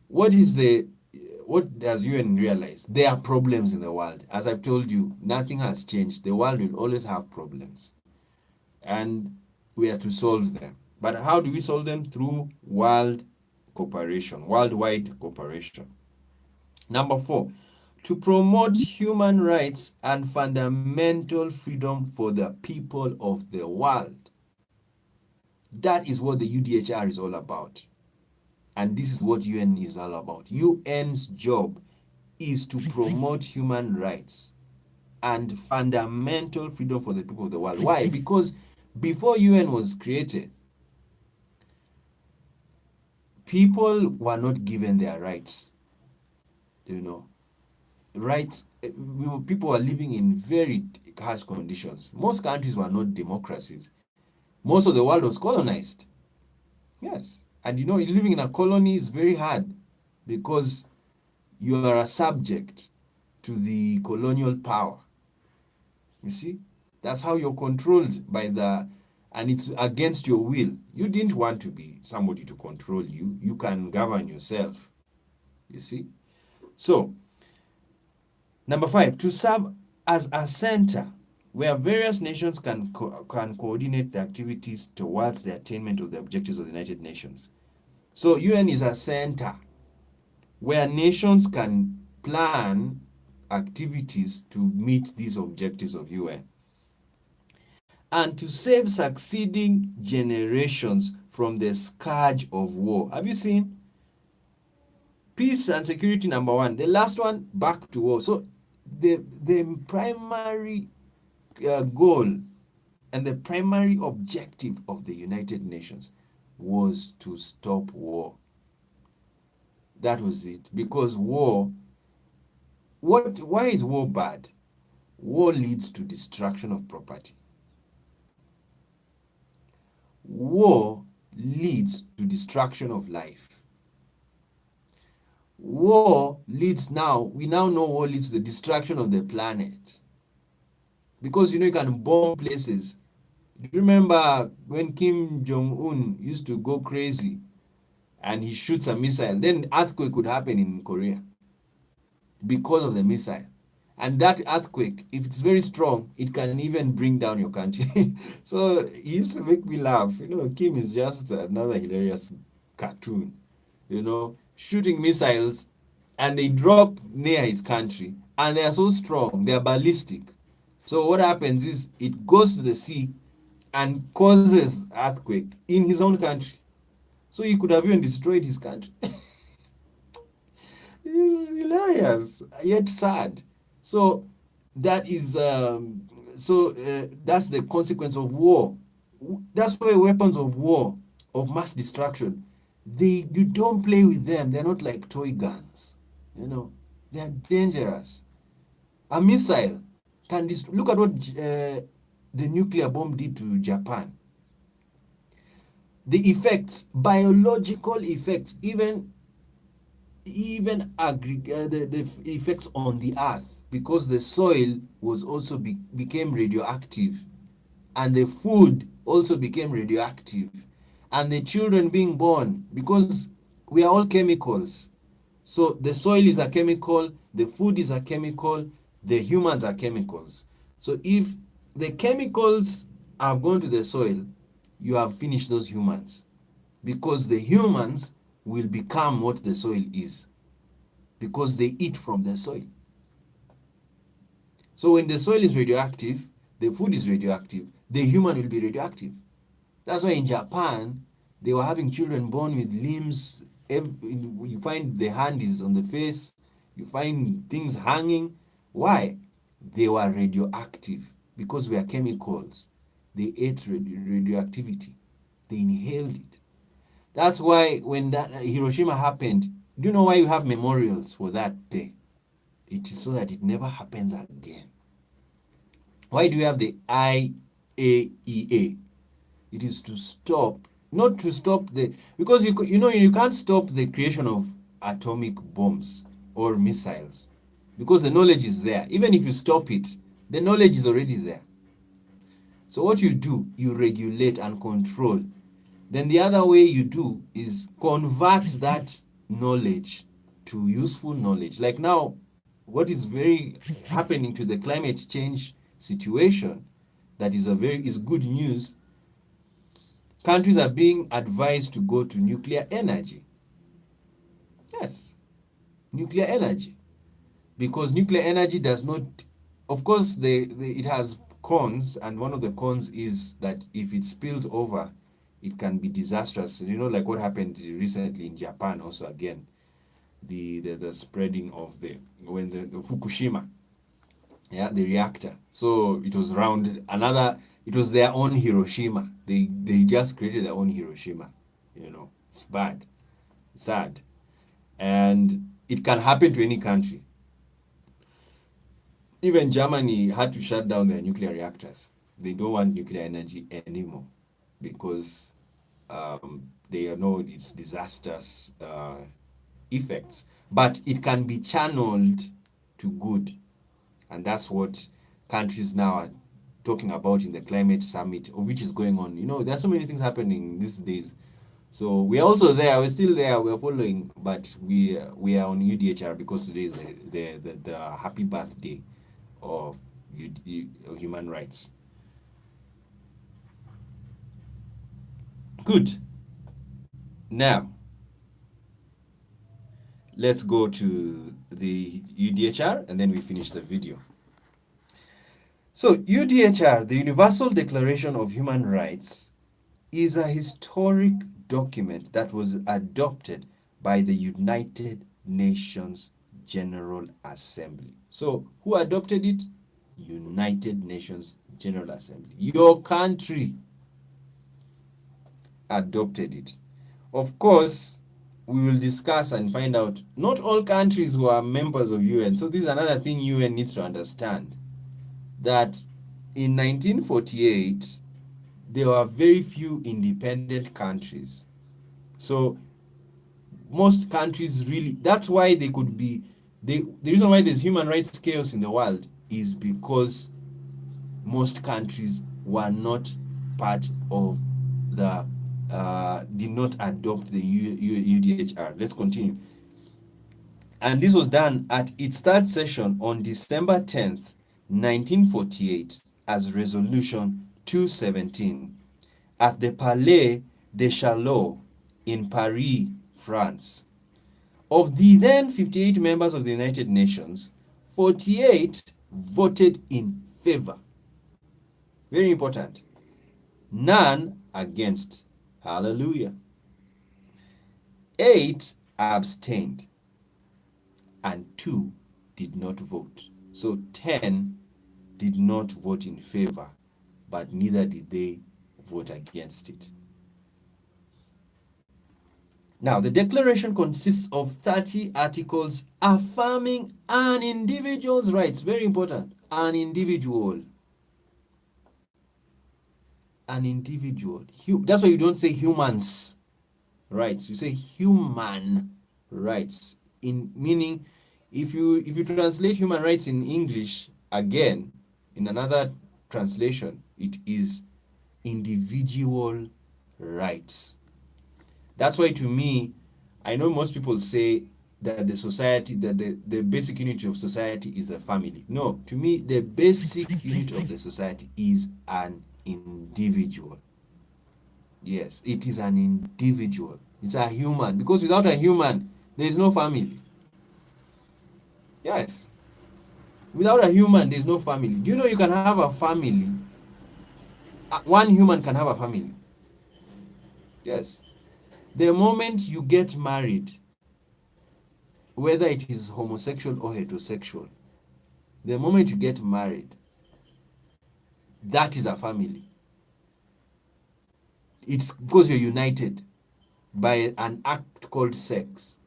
what does UN realize? There are problems in the world. As I've told you, nothing has changed. The world will always have problems, and we are to solve them. But how do we solve them? Through worldwide cooperation. Number four, to promote human rights and fundamental freedom for the people of the world. That is what the UDHR is all about. And this is what UN is all about. UN's job is to promote human rights and fundamental freedom for the people of the world. Why? Because before UN was created, people were not given their rights. You know, rights, people were living in very harsh conditions. Most countries were not democracies. Most of the world was colonized. Yes. And you know, living in a colony is very hard because you are a subject to the colonial power. You see? That's how you're controlled by and it's against your will. You didn't want to be somebody to control you. You can govern yourself. You see? So, number five, to serve as a center where various nations can coordinate the activities towards the attainment of the objectives of the United Nations. So UN is a center where nations can plan activities to meet these objectives of UN and to save succeeding generations from the scourge of war. Have you seen? Peace and security, number one. The last one, back to war. So the primary goal and the primary objective of the United Nations was to stop war. That was it. Because war, why is war bad? War leads to destruction of property. War leads to destruction of life. We now know war leads to the destruction of the planet. Because you know you can bomb places. Do you remember when Kim Jong-un used to go crazy and he shoots a missile? Then earthquake could happen in Korea because of the missile. And that earthquake, if it's very strong, it can even bring down your country. So he used to make me laugh. You know, Kim is just another hilarious cartoon. You know, shooting missiles and they drop near his country and they are so strong, they are ballistic. So what happens is it goes to the sea and causes earthquake in his own country. So he could have even destroyed his country. It's hilarious, yet sad. So that is that's the consequence of war. That's why weapons of war, of mass destruction, you don't play with them. They're not like toy guns. You know, they're dangerous. A missile can look at what the nuclear bomb did to Japan. The effects, biological effects, even the effects on the earth, because the soil was also became radioactive, and the food also became radioactive, and the children being born, because we are all chemicals. So the soil is a chemical, the food is a chemical, the humans are chemicals. So if the chemicals have gone to the soil, you have finished those humans, because the humans will become what the soil is. because they eat from the soil. So when the soil is radioactive, the food is radioactive, the human will be radioactive. That's why in Japan, they were having children born with limbs. You find the hand is on the face, you find things hanging. Why? They were radioactive because we are chemicals. They ate radioactivity, they inhaled it. That's why when that Hiroshima happened, do you know why you have memorials for that day? It is so that it never happens again. Why do you have the IAEA? It is to stop, not to stop the, because you can't stop the creation of atomic bombs or missiles because the knowledge is there. Even if you stop it, the knowledge is already there. So what you do, you regulate and control. Then the other way you do is convert that knowledge to useful knowledge. Like now, what is very happening to the climate change situation, that is good news. Countries are being advised to go to nuclear energy. Yes, nuclear energy. Because nuclear energy does not, of course, it has cons, and one of the cons is that if it spills over, it can be disastrous. Like what happened recently in Japan, also again, the spreading of the Fukushima, yeah, the reactor. So it was it was their own Hiroshima. They just created their own Hiroshima. It's bad, sad, and it can happen to any country. Even Germany had to shut down their nuclear reactors. They don't want nuclear energy anymore because they know its disastrous effects. But it can be channeled to good. And that's what countries now are talking about in the climate summit, of which is going on. There are so many things happening these days. So we are also there. We're still there. We're following, but we are on UDHR because today is the happy birthday of human rights. Good. Now, let's go to the UDHR and then we finish the video. So, UDHR, the Universal Declaration of Human Rights, is a historic document that was adopted by the United Nations General Assembly. So, who adopted it? United Nations General Assembly. Your country adopted it. Of course, we will discuss and find out not all countries who are members of UN. So this is another thing UN needs to understand, that in 1948 there were very few independent countries. So most countries really, that's why they could be, the reason why there's human rights chaos in the world is because most countries were not part of did not adopt the UDHR. Let's continue. And this was done at its third session on December 10th, 1948, as Resolution 217 at the Palais des Chalots in Paris, France. Of the then 58 members of the United Nations, 48 voted in favor. Very important. None against. Hallelujah. 8 abstained and 2 did not vote. So 10 did not vote in favor, but neither did they vote against it. Now, the declaration consists of 30 articles affirming an individual's rights. Very important. An individual. An individual. That's why you don't say humans rights. You say human rights. In meaning, if you translate human rights in English again, in another translation, it is individual rights. That's why, to me, I know most people say that the society, that the basic unit of society is a family. No, to me, the basic unit of the society is an individual. Yes, it is an individual. It's a human. Because without a human, there is no family. Yes. Without a human, there's no family. Do you know you can have a family? One human can have a family. Yes. The moment you get married, whether it is homosexual or heterosexual, the moment you get married, that is a family. It's because you're united by an act called sex.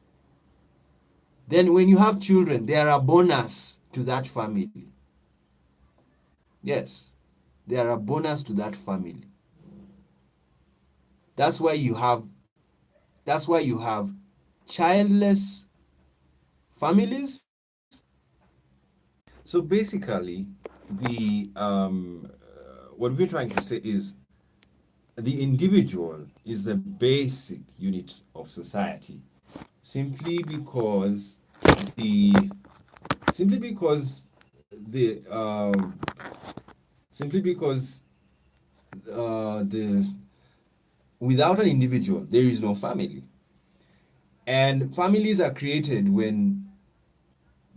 Then when you have children, they are a bonus to that family. Yes, they are a bonus to that family. That's why you have that's why you have childless families. So basically, the what we're trying to say is the individual is the basic unit of society, simply because the simply because the simply because the without an individual there is no family, and families are created when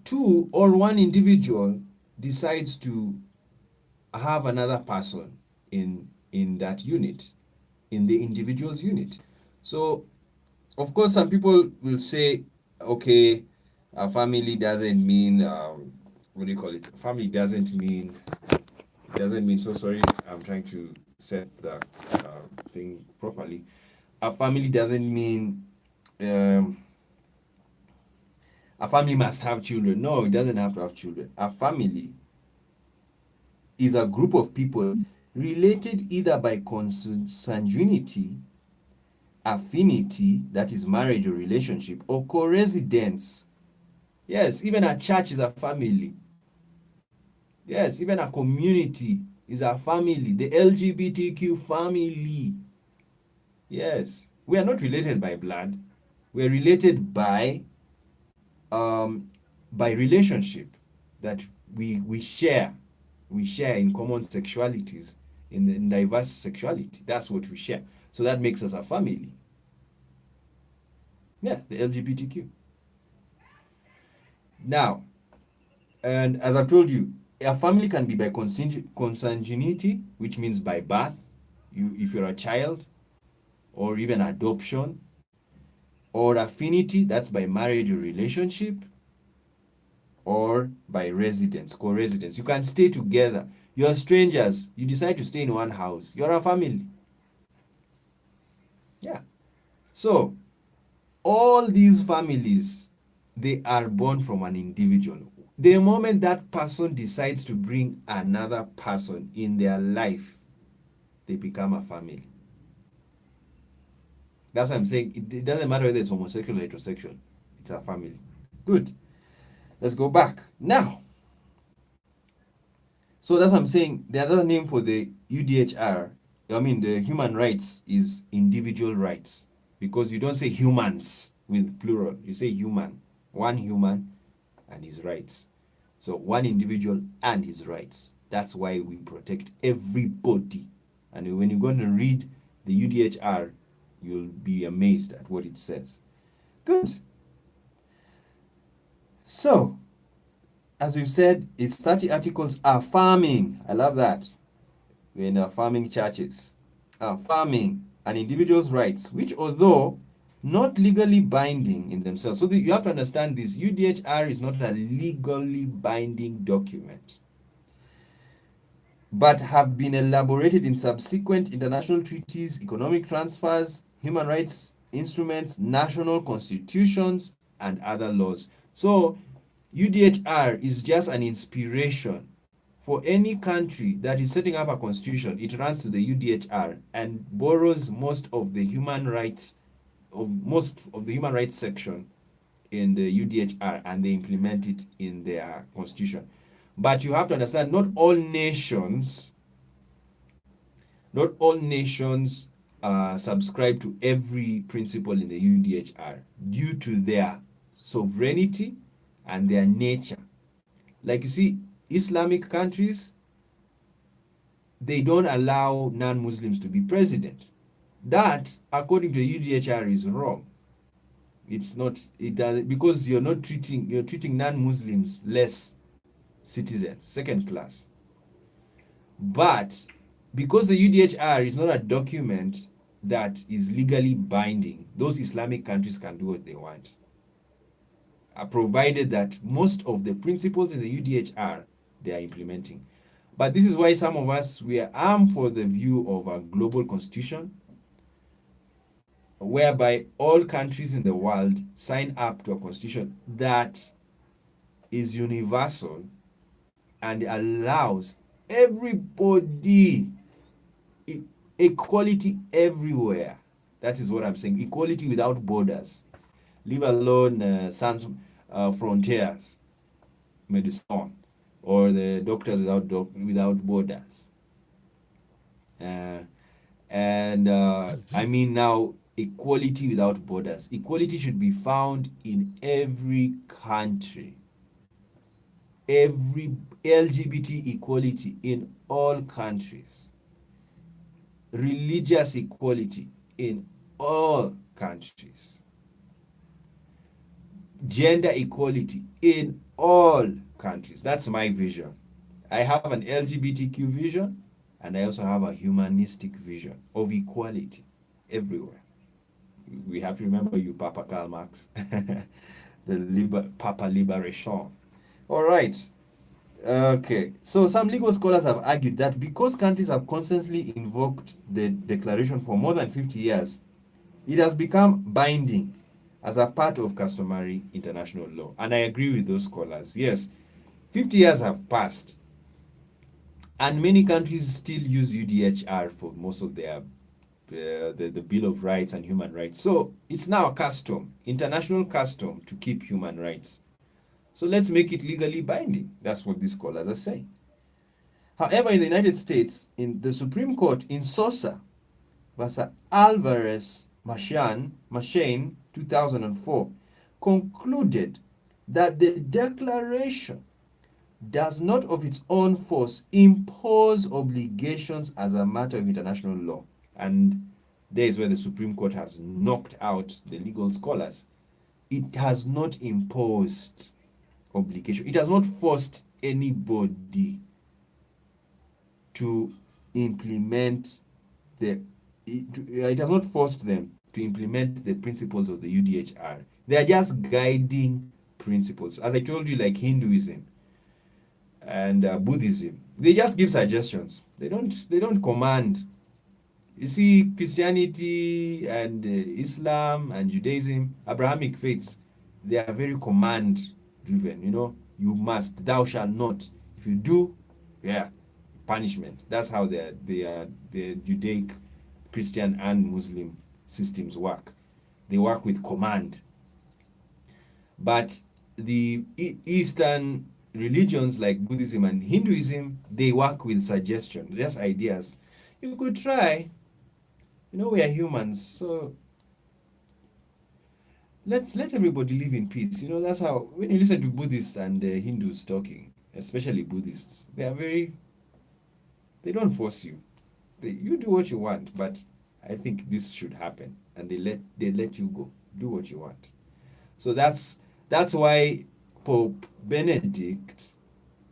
two or one individual decides to have another person in that unit, in the individual's unit. So of course some people will say, okay, a family doesn't mean what do you call it, family doesn't mean so sorry, I'm trying to set the thing properly. A family doesn't mean um, a family must have children. No, it doesn't have to have children. A family is a group of people related either by consanguinity, affinity, that is marriage or relationship, or co-residence. Yes, even a church is a family. Yes, even a community is a family. The LGBTQ family. Yes, we are not related by blood. We are related um, by relationship that we share. We share in common sexualities, in diverse sexuality. That's what we share. So that makes us a family. Yeah, the LGBTQ. Now, and as I've told you, a family can be by consanguinity, which means by birth, if you're a child, or even adoption, or affinity, that's by marriage or relationship, or by residence, co-residence. You can stay together. You're strangers. You decide to stay in one house. You're a family. Yeah. So all these families, they are born from an individual. The moment that person decides to bring another person in their life, they become a family. That's what I'm saying. It doesn't matter whether it's homosexual or heterosexual. It's a family. Good. Let's go back. Now, so that's what I'm saying. The other name for the UDHR, I mean the human rights, is individual rights. Because you don't say humans with plural. You say human. One human and his rights. So one individual and his rights. That's why we protect everybody. And when you're going to read the UDHR, you'll be amazed at what it says. Good. So, as we've said, its 30 articles are farming. I love that. We're in farming churches. Farming an individual's rights, which although not legally binding in themselves. So you have to understand this. UDHR is not a legally binding document, but have been elaborated in subsequent international treaties, economic transfers, human rights instruments, national constitutions, and other laws. So UDHR is just an inspiration for any country that is setting up a constitution. It runs to the UDHR and borrows most of the human rights section in the UDHR, and they implement it in their constitution. But you have to understand, not all nations subscribe to every principle in the UDHR due to their sovereignty and their nature. Like you see, Islamic countries, they don't allow non-Muslims to be president. That, according to the UDHR, is wrong. It's not. It does because you're treating non-Muslims less citizens, second class. But because the UDHR is not a document that is legally binding, those Islamic countries can do what they want, provided that most of the principles in the UDHR they are implementing. But this is why some of us we are armed for the view of a global constitution, whereby all countries in the world sign up to a constitution that is universal and allows everybody equality everywhere. That is what I'm saying. Equality without borders. Leave alone sans frontiers medicine or the doctors without borders. And I mean now equality without borders. Equality should be found in every country. Every LGBT equality in all countries. Religious equality in all countries. Gender equality in all countries. That's my vision. I have an LGBTQ vision and I also have a humanistic vision of equality everywhere. We have to remember you, Papa Karl Marx, Papa Liberation. All right. Okay. So some legal scholars have argued that because countries have constantly invoked the declaration for more than 50 years, it has become binding as a part of customary international law. And I agree with those scholars. Yes, 50 years have passed, and many countries still use UDHR for most of their the Bill of Rights and human rights. So it's now a custom, international custom, to keep human rights. So let's make it legally binding. That's what these scholars are saying. However, in the United States, in the Supreme Court in Sosa versus Alvarez Machine 2004 concluded that the declaration does not of its own force impose obligations as a matter of international law. And there is where the Supreme Court has knocked out the legal scholars. It has not imposed obligation. It has not forced anybody to implement it has not forced them to implement the principles of the UDHR. They are just guiding principles. As I told you, like Hinduism and Buddhism, they just give suggestions. They don't command. You see, Christianity and Islam and Judaism, Abrahamic faiths, they are very command driven. You must, thou shalt not. If you do, yeah, punishment. That's how the Judaic, Christian, and Muslim systems work. They work with command. But the Eastern religions like Buddhism and Hinduism, they work with suggestion, just ideas. You could try. We are humans, so let everybody live in peace. That's how, when you listen to Buddhists and Hindus talking, especially Buddhists, they don't force you. You do what you want, but I think this should happen, and they let you go. Do what you want. So that's why Pope Benedict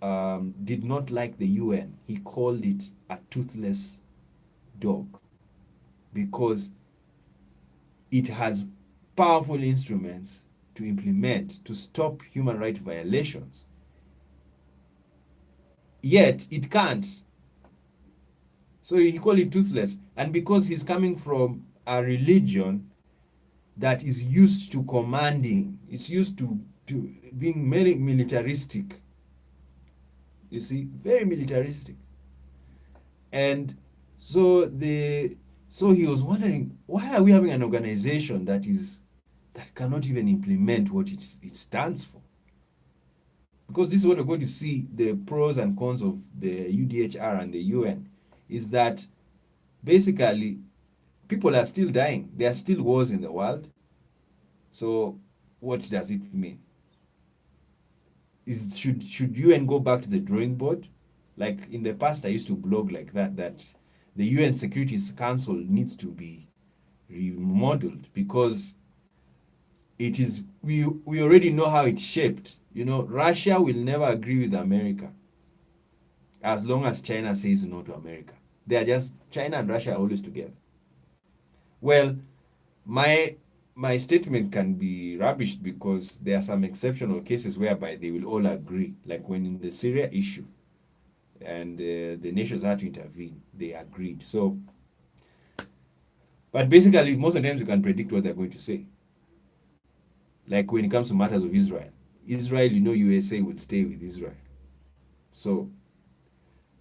did not like the UN. He called it a toothless dog because it has powerful instruments to implement, to stop human rights violations. Yet it can't. So he called it toothless. And because he's coming from a religion that is used to commanding, it's used to being very militaristic. You see, very militaristic. And so he was wondering, why are we having an organization that cannot even implement what it stands for? Because this is what we're going to see, the pros and cons of the UDHR and the UN, is that basically people are still dying. There are still wars in the world. So what does it mean? Should UN go back to the drawing board? Like in the past, I used to blog like that the UN Security Council needs to be remodeled because it is we already know how it's shaped. Russia will never agree with America as long as China says no to America. They are just China and Russia are always together. Well, my my statement can be rubbished because there are some exceptional cases whereby they will all agree, like when in the Syria issue, and the nations had to intervene, they agreed. So, but basically, most of the times you can predict what they're going to say. Like when it comes to matters of Israel, USA will stay with Israel. So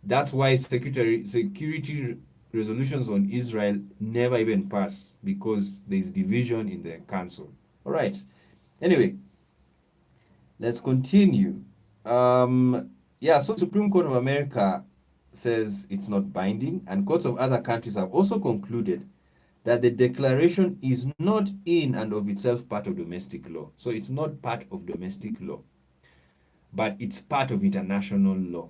that's why security resolutions on Israel never even pass, because there's division in the council. All right. Anyway, let's continue. So Supreme Court of America says it's not binding, and courts of other countries have also concluded that the declaration is not in and of itself part of domestic law. So it's not part of domestic law, but it's part of international law.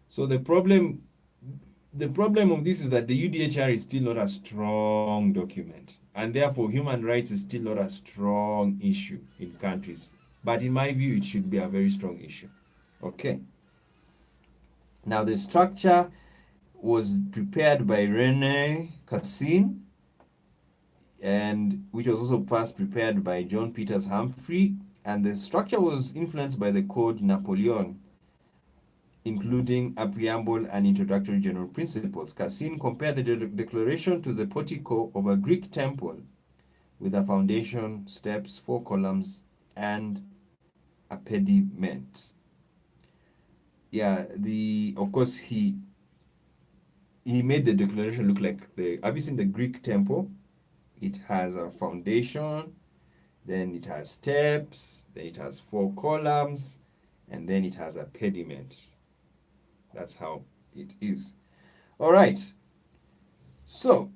So the problem of this is that the UDHR is still not a strong document, and therefore human rights is still not a strong issue in countries. But in my view, it should be a very strong issue. Okay. Now the structure was prepared by Rene Cassin, and which was also prepared by John Peters Humphrey, and the structure was influenced by the Code Napoleon, including a preamble and introductory general principles. Cassin compared the declaration to the portico of a Greek temple with a foundation, steps, 4 columns, and a pediment. Of course, he made the declaration look like have you seen the Greek temple? It has a foundation, then it has steps, then it has 4 columns, and then it has a pediment. That's how it is. All right. So,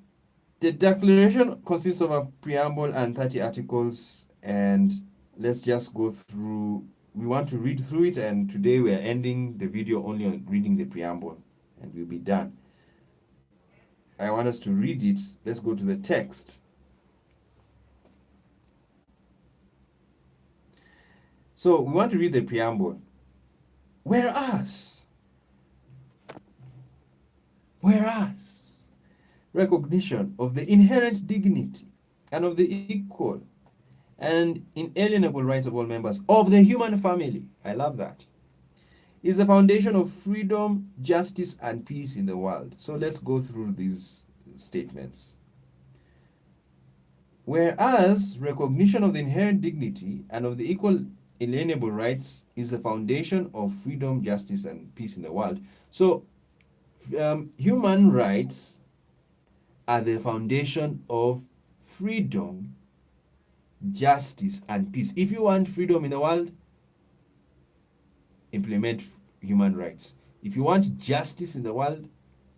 the declaration consists of a preamble and 30 articles, and let's just go through. We want to read through it, and today we are ending the video only on reading the preamble, and we'll be done. I want us to read it. Let's go to the text. So we want to read the preamble. Whereas recognition of the inherent dignity and of the equal and inalienable rights of all members of the human family, I love that, is the foundation of freedom, justice, and peace in the world. So let's go through these statements. Whereas recognition of the inherent dignity and of the equal inalienable rights is the foundation of freedom, justice, and peace in the world. So human rights are the foundation of freedom, justice, and peace. If you want freedom in the world, implement human rights. If you want justice in the world,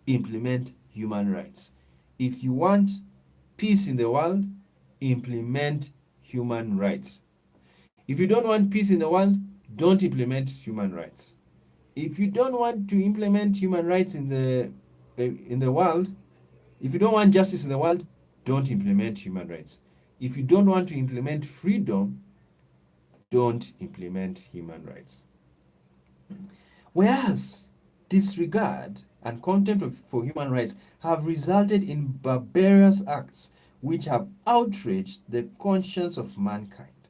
implement human rights. If you want peace in the world, implement human rights. If you don't want peace in the world, don't implement human rights. If you don't want to implement human rights in the world, if you don't want justice in the world, don't implement human rights. If you don't want to implement freedom, don't implement human rights. Whereas disregard and contempt for human rights have resulted in barbarous acts which have outraged the conscience of mankind,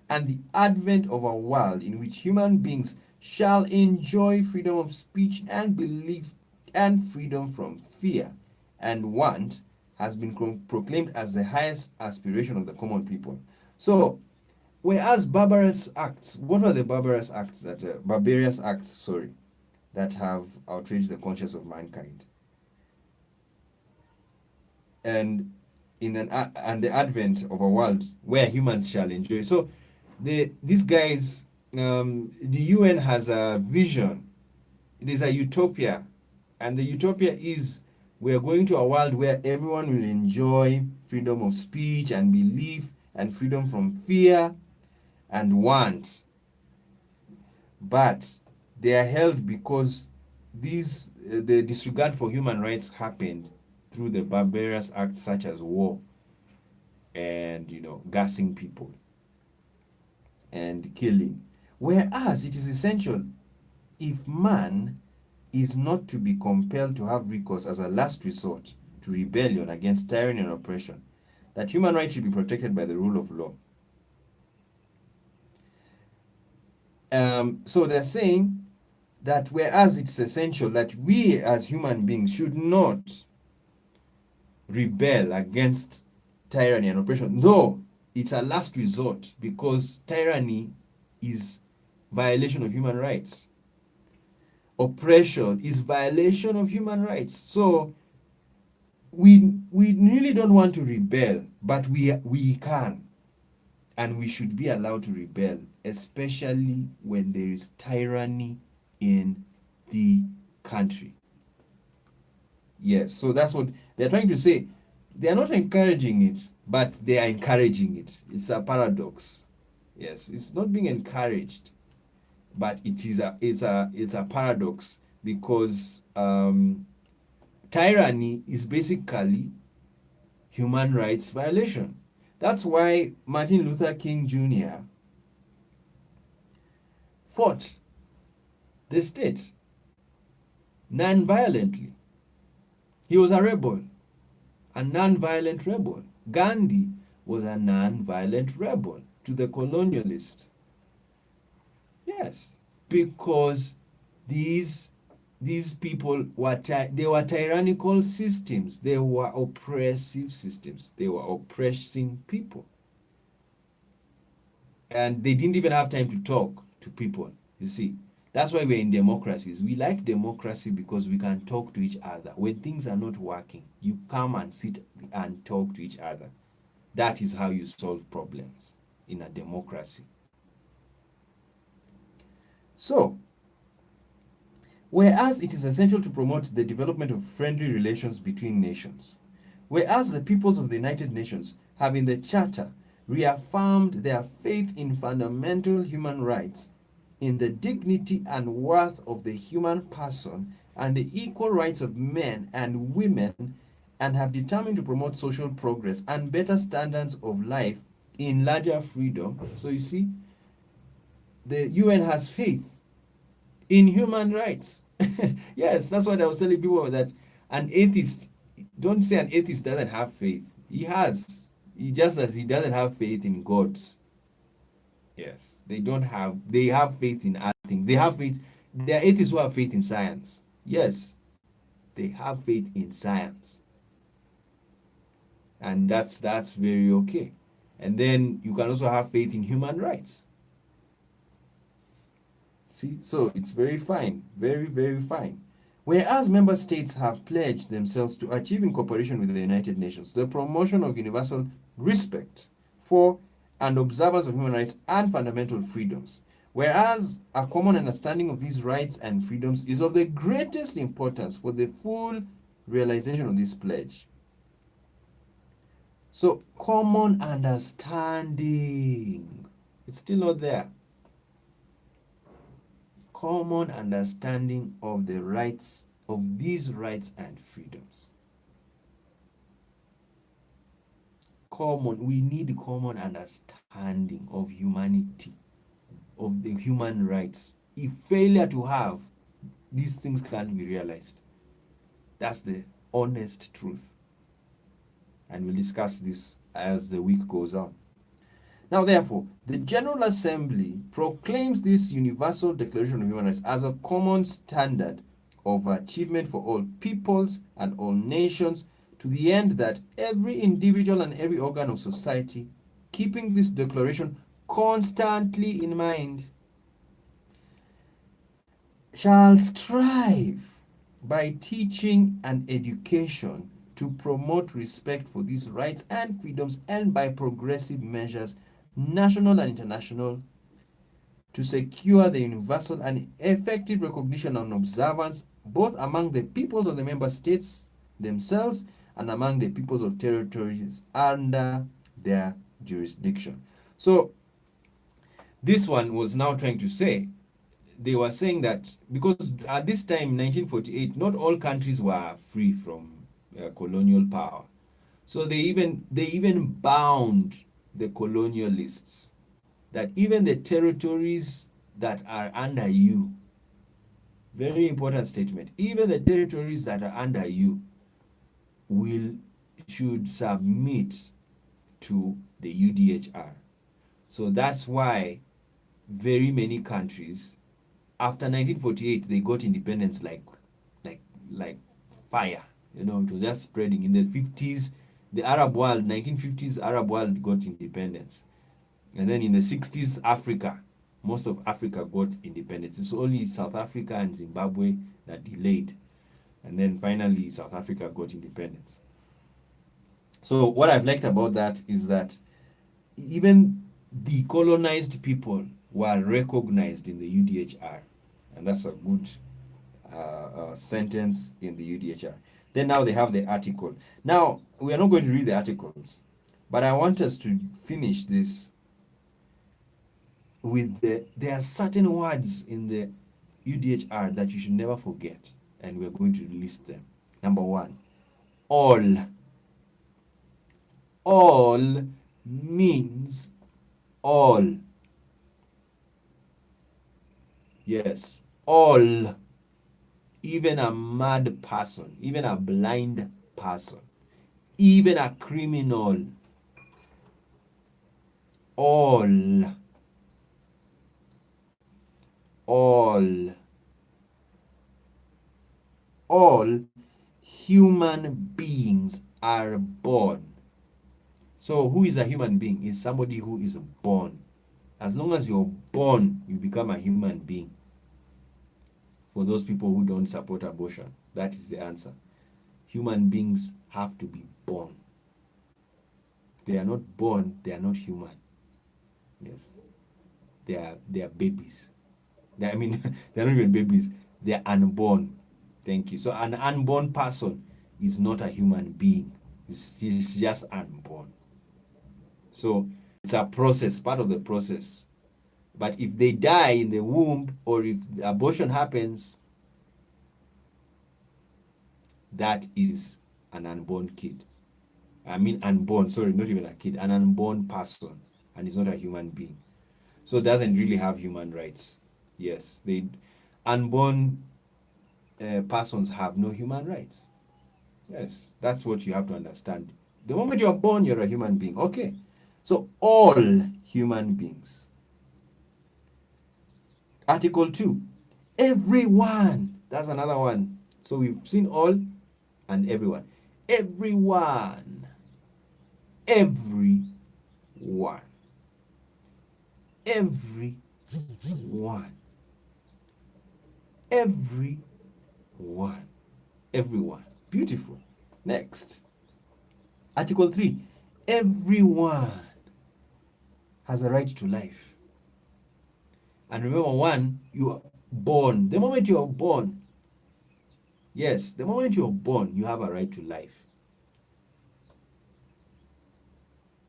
and the advent of a world in which human beings shall enjoy freedom of speech and belief and freedom from fear and want has been proclaimed as the highest aspiration of the common people. So, whereas barbarous acts, what are the barbarous acts that have outraged the conscience of mankind? And the advent of a world where humans shall enjoy. So, these guys, the UN has a vision. It is a utopia, and the utopia is we are going to a world where everyone will enjoy freedom of speech and belief and freedom from fear and want. But they are held because the disregard for human rights happened through the barbarous acts such as war. and gassing people and killing. Whereas it is essential, if man is not to be compelled to have recourse as a last resort to rebellion against tyranny and oppression, that human rights should be protected by the rule of law. So they're saying that whereas it's essential that we as human beings should not rebel against tyranny and oppression, though it's a last resort because tyranny is violation of human rights. Oppression is violation of human rights. So we really don't want to rebel, but we can, and we should be allowed to rebel, especially when there is tyranny in the country. Yes, so that's what they're trying to say. They are not encouraging it, but they are encouraging it. It's a paradox. Yes, it's not being encouraged, but it's a paradox because tyranny is basically human rights violation. That's why Martin Luther King Jr. fought the state non-violently. He was a rebel, a non-violent rebel. Gandhi was a non-violent rebel to the colonialists. Yes, because these people were they were tyrannical systems. They were oppressive systems. They were oppressing people, and they didn't even have time to talk to people. You see, that's why we're in democracies. We like democracy because we can talk to each other. When things are not working, you come and sit and talk to each other. That is how you solve problems in a democracy. So, whereas it is essential to promote the development of friendly relations between nations, whereas the peoples of the United Nations have in the Charter reaffirmed their faith in fundamental human rights, in the dignity and worth of the human person, and the equal rights of men and women, and have determined to promote social progress and better standards of life in larger freedom. So you see, the UN has faith in human rights. Yes, that's what I was telling people, that an atheist, don't say an atheist doesn't have faith. He has. He just as he doesn't have faith in gods. Yes, they have faith in other things. They have faith. There are atheists who have faith in science. Yes, they have faith in science. And that's very okay. And then you can also have faith in human rights. See, so it's very fine, very, very fine. Whereas member states have pledged themselves to achieve, in cooperation with the United Nations, the promotion of universal respect for and observance of human rights and fundamental freedoms, whereas a common understanding of these rights and freedoms is of the greatest importance for the full realization of this pledge. So, common understanding, it's still not there. Common understanding of the rights, of these rights and freedoms. We need common understanding of humanity, of the human rights. If failure to have, these things can't be realized. That's the honest truth. And we'll discuss this as the week goes on. Now, therefore, the General Assembly proclaims this Universal Declaration of Human Rights as a common standard of achievement for all peoples and all nations, to the end that every individual and every organ of society, keeping this declaration constantly in mind, shall strive by teaching and education to promote respect for these rights and freedoms, and by progressive measures, national and international, to secure the universal and effective recognition and observance both among the peoples of the member states themselves and among the peoples of territories under their jurisdiction. So this one was now trying to say, they were saying that because at this time, 1948, not all countries were free from colonial power. So they even bound the colonialists that even the territories that are under you, very important statement, even the territories that are under you will should submit to the UDHR. So that's why very many countries after 1948 they got independence like like fire. It was just spreading. In the 50s, the Arab world, 1950s Arab world got independence. And then in the 60s, most of Africa got independence. It's only South Africa and Zimbabwe that delayed. And then finally, South Africa got independence. So, what I've liked about that is that even the colonized people were recognized in the UDHR. And that's a good sentence in the UDHR. Then now they have the article. Now, we are not going to read the articles, but I want us to finish this with there are certain words in the UDHR that you should never forget, and we're going to list them. Number one, all. All means all. Yes, all. Even a mad person, even a blind person, even a criminal. All. All. All human beings are born. So, who is a human being? Is somebody who is born. As long as you're born, you become a human being. For those people who don't support abortion, that is the answer. Human beings have to be born. If they are not born, they are not human. Yes. They are babies. They're not even babies. They are unborn. Thank you. So an unborn person is not a human being. It's just unborn. So it's a process, part of the process. But if they die in the womb or if the abortion happens, that is an unborn kid. Unborn, sorry, not even a kid, an unborn person, and it's not a human being. So it doesn't really have human rights. Yes, unborn persons have no human rights. Yes, that's what you have to understand. The moment you're born, you're a human being. Okay. So all human beings. Article 2. Everyone. That's another one. So we've seen all and everyone. Everyone. Everyone. Everyone. Everyone. Everyone. Beautiful. Next. Article 3. Everyone has a right to life. And remember, one, you are born. The moment you are born, yes, the moment you are born, you have a right to life.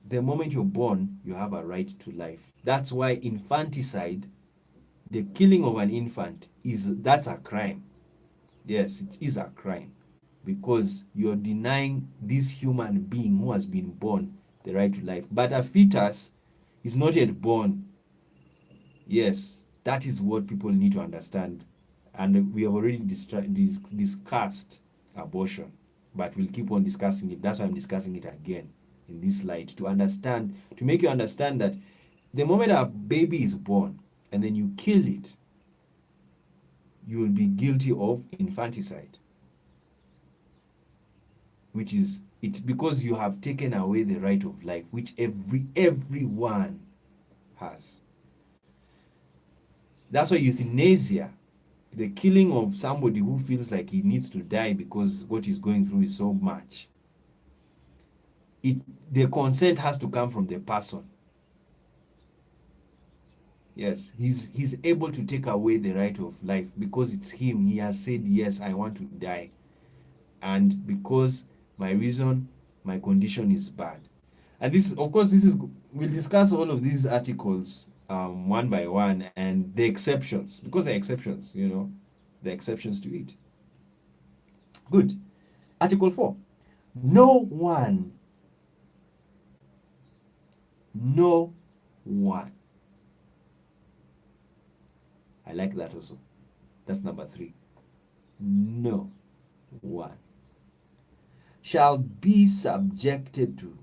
The moment you're born, you have a right to life. That's why infanticide, the killing of an infant, that's a crime. Yes, it is a crime because you're denying this human being who has been born the right to life. But a fetus is not yet born. Yes, that is what people need to understand. And we have already discussed abortion, but we'll keep on discussing it. That's why I'm discussing it again in this light to make you understand that the moment a baby is born and then you kill it, you will be guilty of infanticide, which is it because you have taken away the right of life, which everyone has. That's why euthanasia, the killing of somebody who feels like he needs to die because what he's going through is so much, the consent has to come from the person. Yes, he's able to take away the right of life because it's him. He has said, yes, I want to die. And because my condition is bad. And we'll discuss all of these articles one by one and the exceptions, because there are exceptions, the exceptions to it. Good. Article 4. No one No one. I like that also. That's number 3. No one shall be subjected to,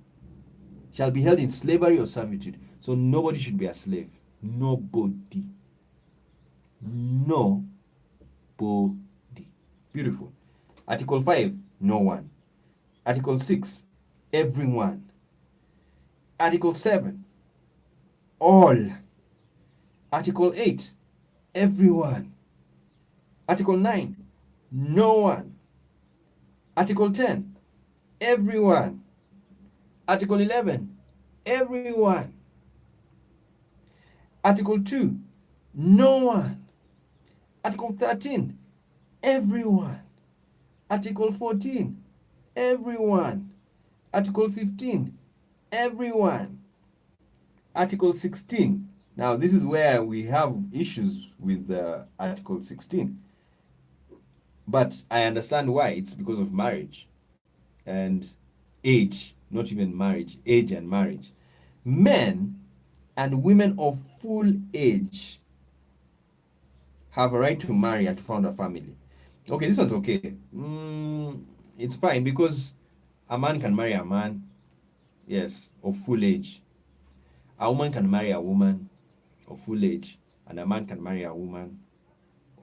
shall be held in slavery or servitude. So nobody should be a slave. Nobody. Nobody. Beautiful. Article 5, no one. Article 6, everyone. Article 7, all. Article 8, everyone. Article 9, no one. Article 10, everyone. Article 11, everyone. Article 2, no one. Article 13, everyone. Article 14, everyone. Article 15, everyone. Article 16. Now, this is where we have issues with Article 16. But I understand why. It's because of marriage and age, not even marriage, age and marriage. Men and women of full age have a right to marry and to found a family. Okay, this one's okay. It's fine because a man can marry a man, yes, of full age. A woman can marry a woman of full age, and a man can marry a woman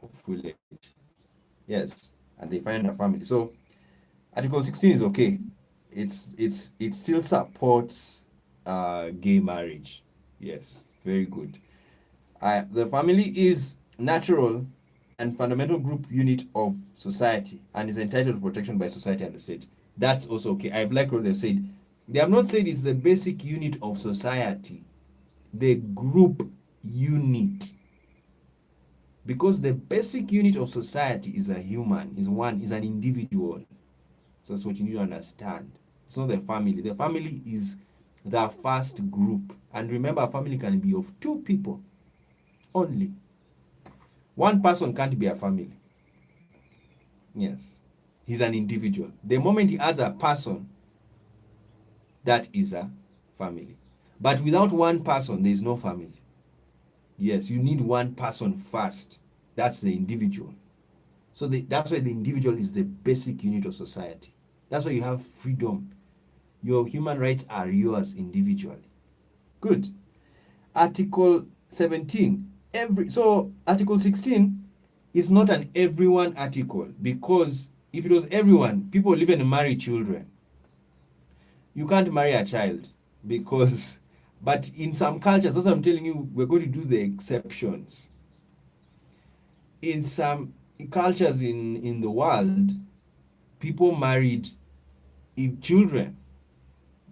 of full age. Yes, and they find a family. So Article 16 is okay. It still supports gay marriage. Yes, very good. The family is natural and fundamental group unit of society and is entitled to protection by society and the state. That's also okay. I've liked what they've said. They have not said it's the basic unit of society, the group unit. Because the basic unit of society is a human, is an individual. So that's what you need to understand. It's not the family. The family is the first group. And remember, a family can be of 2 people only. One person can't be a family. Yes. He's an individual. The moment he adds a person, that is a family. But without one person, there is no family. Yes, you need one person first. That's the individual. So that's why the individual is the basic unit of society. That's why you have freedom. Your human rights are yours individually. Good. Article 17. So Article 16 is not an everyone article, because if it was everyone, people even marry children. You can't marry a child because, but in some cultures, that's what I'm telling you, we're going to do the exceptions. In some cultures in the world, people married children.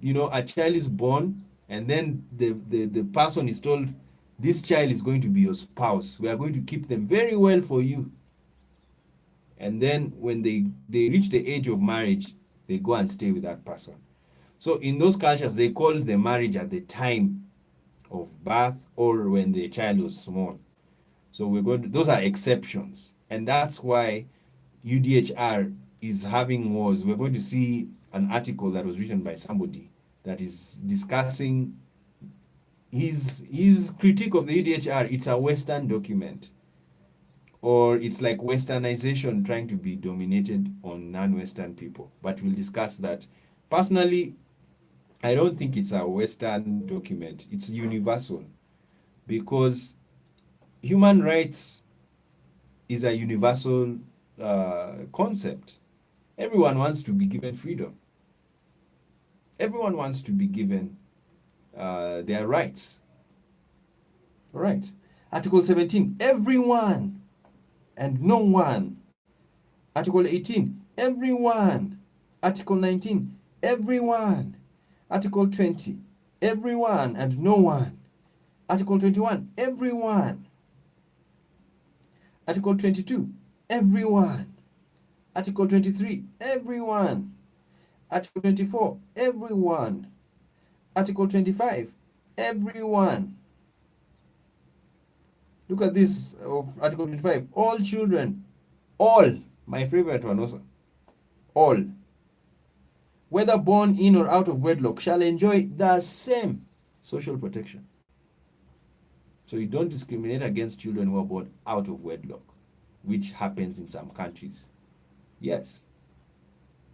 A child is born, and then the person is told, this child is going to be your spouse. We are going to keep them very well for you. And then when they reach the age of marriage, they go and stay with that person. So in those cultures, they call the marriage at the time of birth or when the child was small. So those are exceptions. And that's why UDHR is having wars. We're going to see an article that was written by somebody that is discussing his critique of the UDHR. It's a Western document, or it's like Westernization trying to be dominated on non-Western people. But we'll discuss that. Personally, I don't think it's a Western document. It's universal, because human rights is a universal concept. Everyone wants to be given freedom. Everyone wants to be given their rights. All right. Article 17, everyone and no one. Article 18, everyone. Article 19, everyone. Article 20, everyone and no one. Article 21, everyone. Article 22, everyone. Article 23, everyone. Article 24, everyone. Article 25, everyone. Look at this of Article 25. All children, all, my favorite one also, all, whether born in or out of wedlock, shall enjoy the same social protection. So you don't discriminate against children who are born out of wedlock, which happens in some countries. Yes,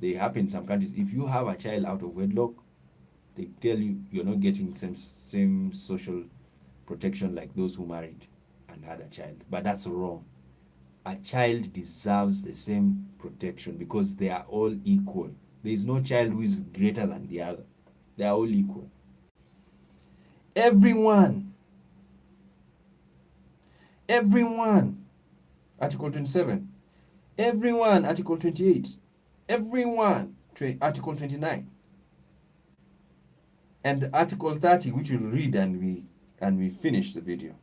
they happen in some countries. If you have a child out of wedlock, they tell you you're not getting same social protection like those who married and had a child. But that's wrong. A child deserves the same protection because they are all equal. There is no child who is greater than the other. They are all equal. Everyone, Article 27. Everyone, Article 28. Everyone, Article 29. And Article 30, which we'll read and we finish the video.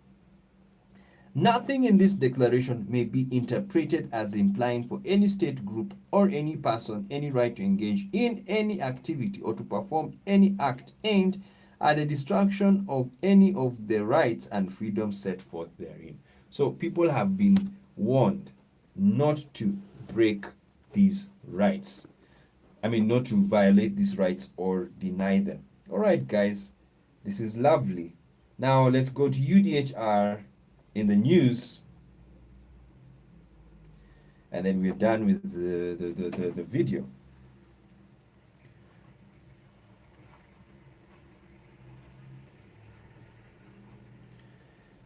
Nothing in this declaration may be interpreted as implying for any state group or any person any right to engage in any activity or to perform any act aimed at the destruction of any of the rights and freedoms set forth therein. So people have been warned not to break these rights. I mean, not to violate these rights or deny them. All right, guys, this is lovely. Now let's go to UDHR in the news, and then we're done with the video.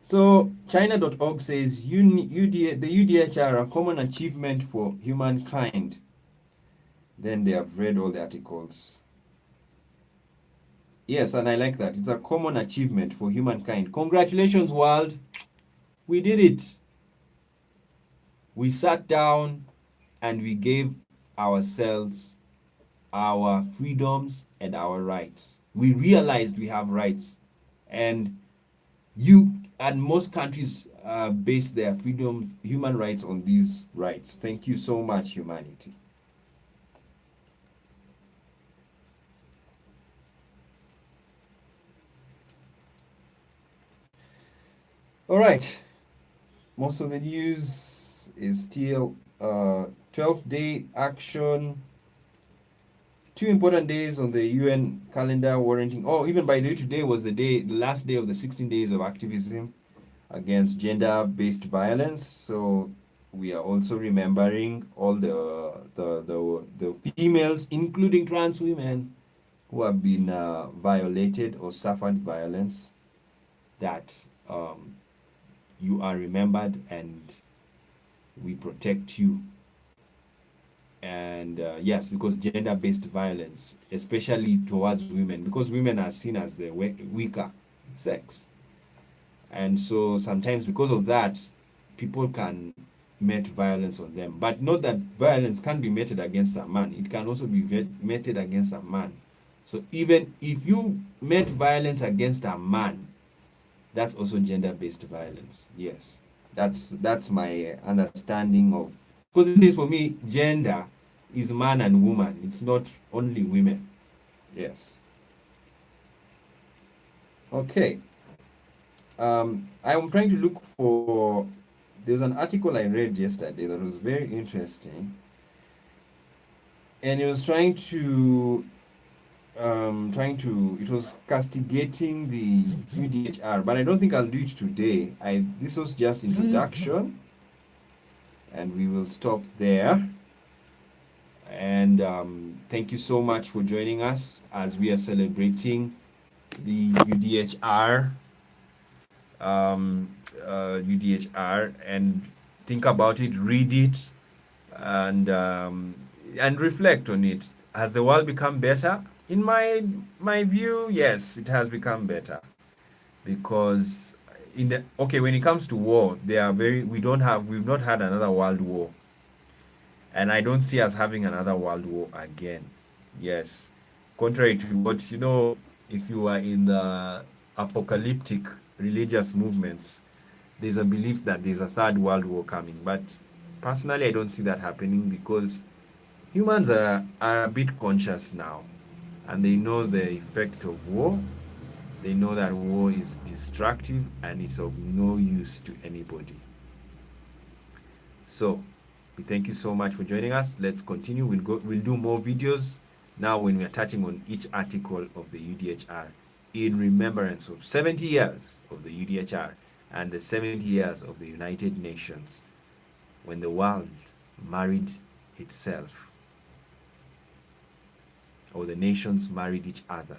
So China.org says the UDHR a common achievement for humankind. Then they have read all the articles. Yes, and I like that. It's a common achievement for humankind. Congratulations, world. We did it. We sat down and we gave ourselves our freedoms and our rights. We realized we have rights. And most countries base their human rights on these rights. Thank you so much, humanity. All right. Most of the news is still 12th day action. 2 important days on the UN calendar warranting. Oh, even by the way, today was the last day of the 16 days of activism against gender-based violence. So we are also remembering all the females, including trans women, who have been violated or suffered violence. That you are remembered and we protect you. And yes, because gender-based violence, especially towards women, because women are seen as the weaker sex. And so sometimes because of that, people can met violence on them. But not that violence can be meted against a man. It can also be meted against a man. So even if you met violence against a man, that's also gender-based violence. Yes, that's my understanding of, because this is, for me, gender is man and woman. It's not only women. Yes. Okay. I'm trying to look for. There's an article I read yesterday that was very interesting, and it was it was castigating the UDHR, but I don't think I'll do it today. This was just introduction, and we will stop there. And thank you so much for joining us as we are celebrating the UDHR. UDHR, and think about it, read it, and reflect on it. Has the world become better? In my view, yes, it has become better, because when it comes to war, we've not had another world war, and I don't see us having another world war again. Yes, contrary to what if you are in the apocalyptic religious movements, there's a belief that there's a third world war coming. But personally, I don't see that happening, because humans are a bit conscious now, and they know the effect of war. They know that war is destructive and it's of no use to anybody. So we thank you so much for joining us. Let's continue. We'll do more videos now when we are touching on each article of the UDHR. in remembrance of 70 years of the UDHR and the 70 years of the United Nations, when the world married itself, or the nations married each other.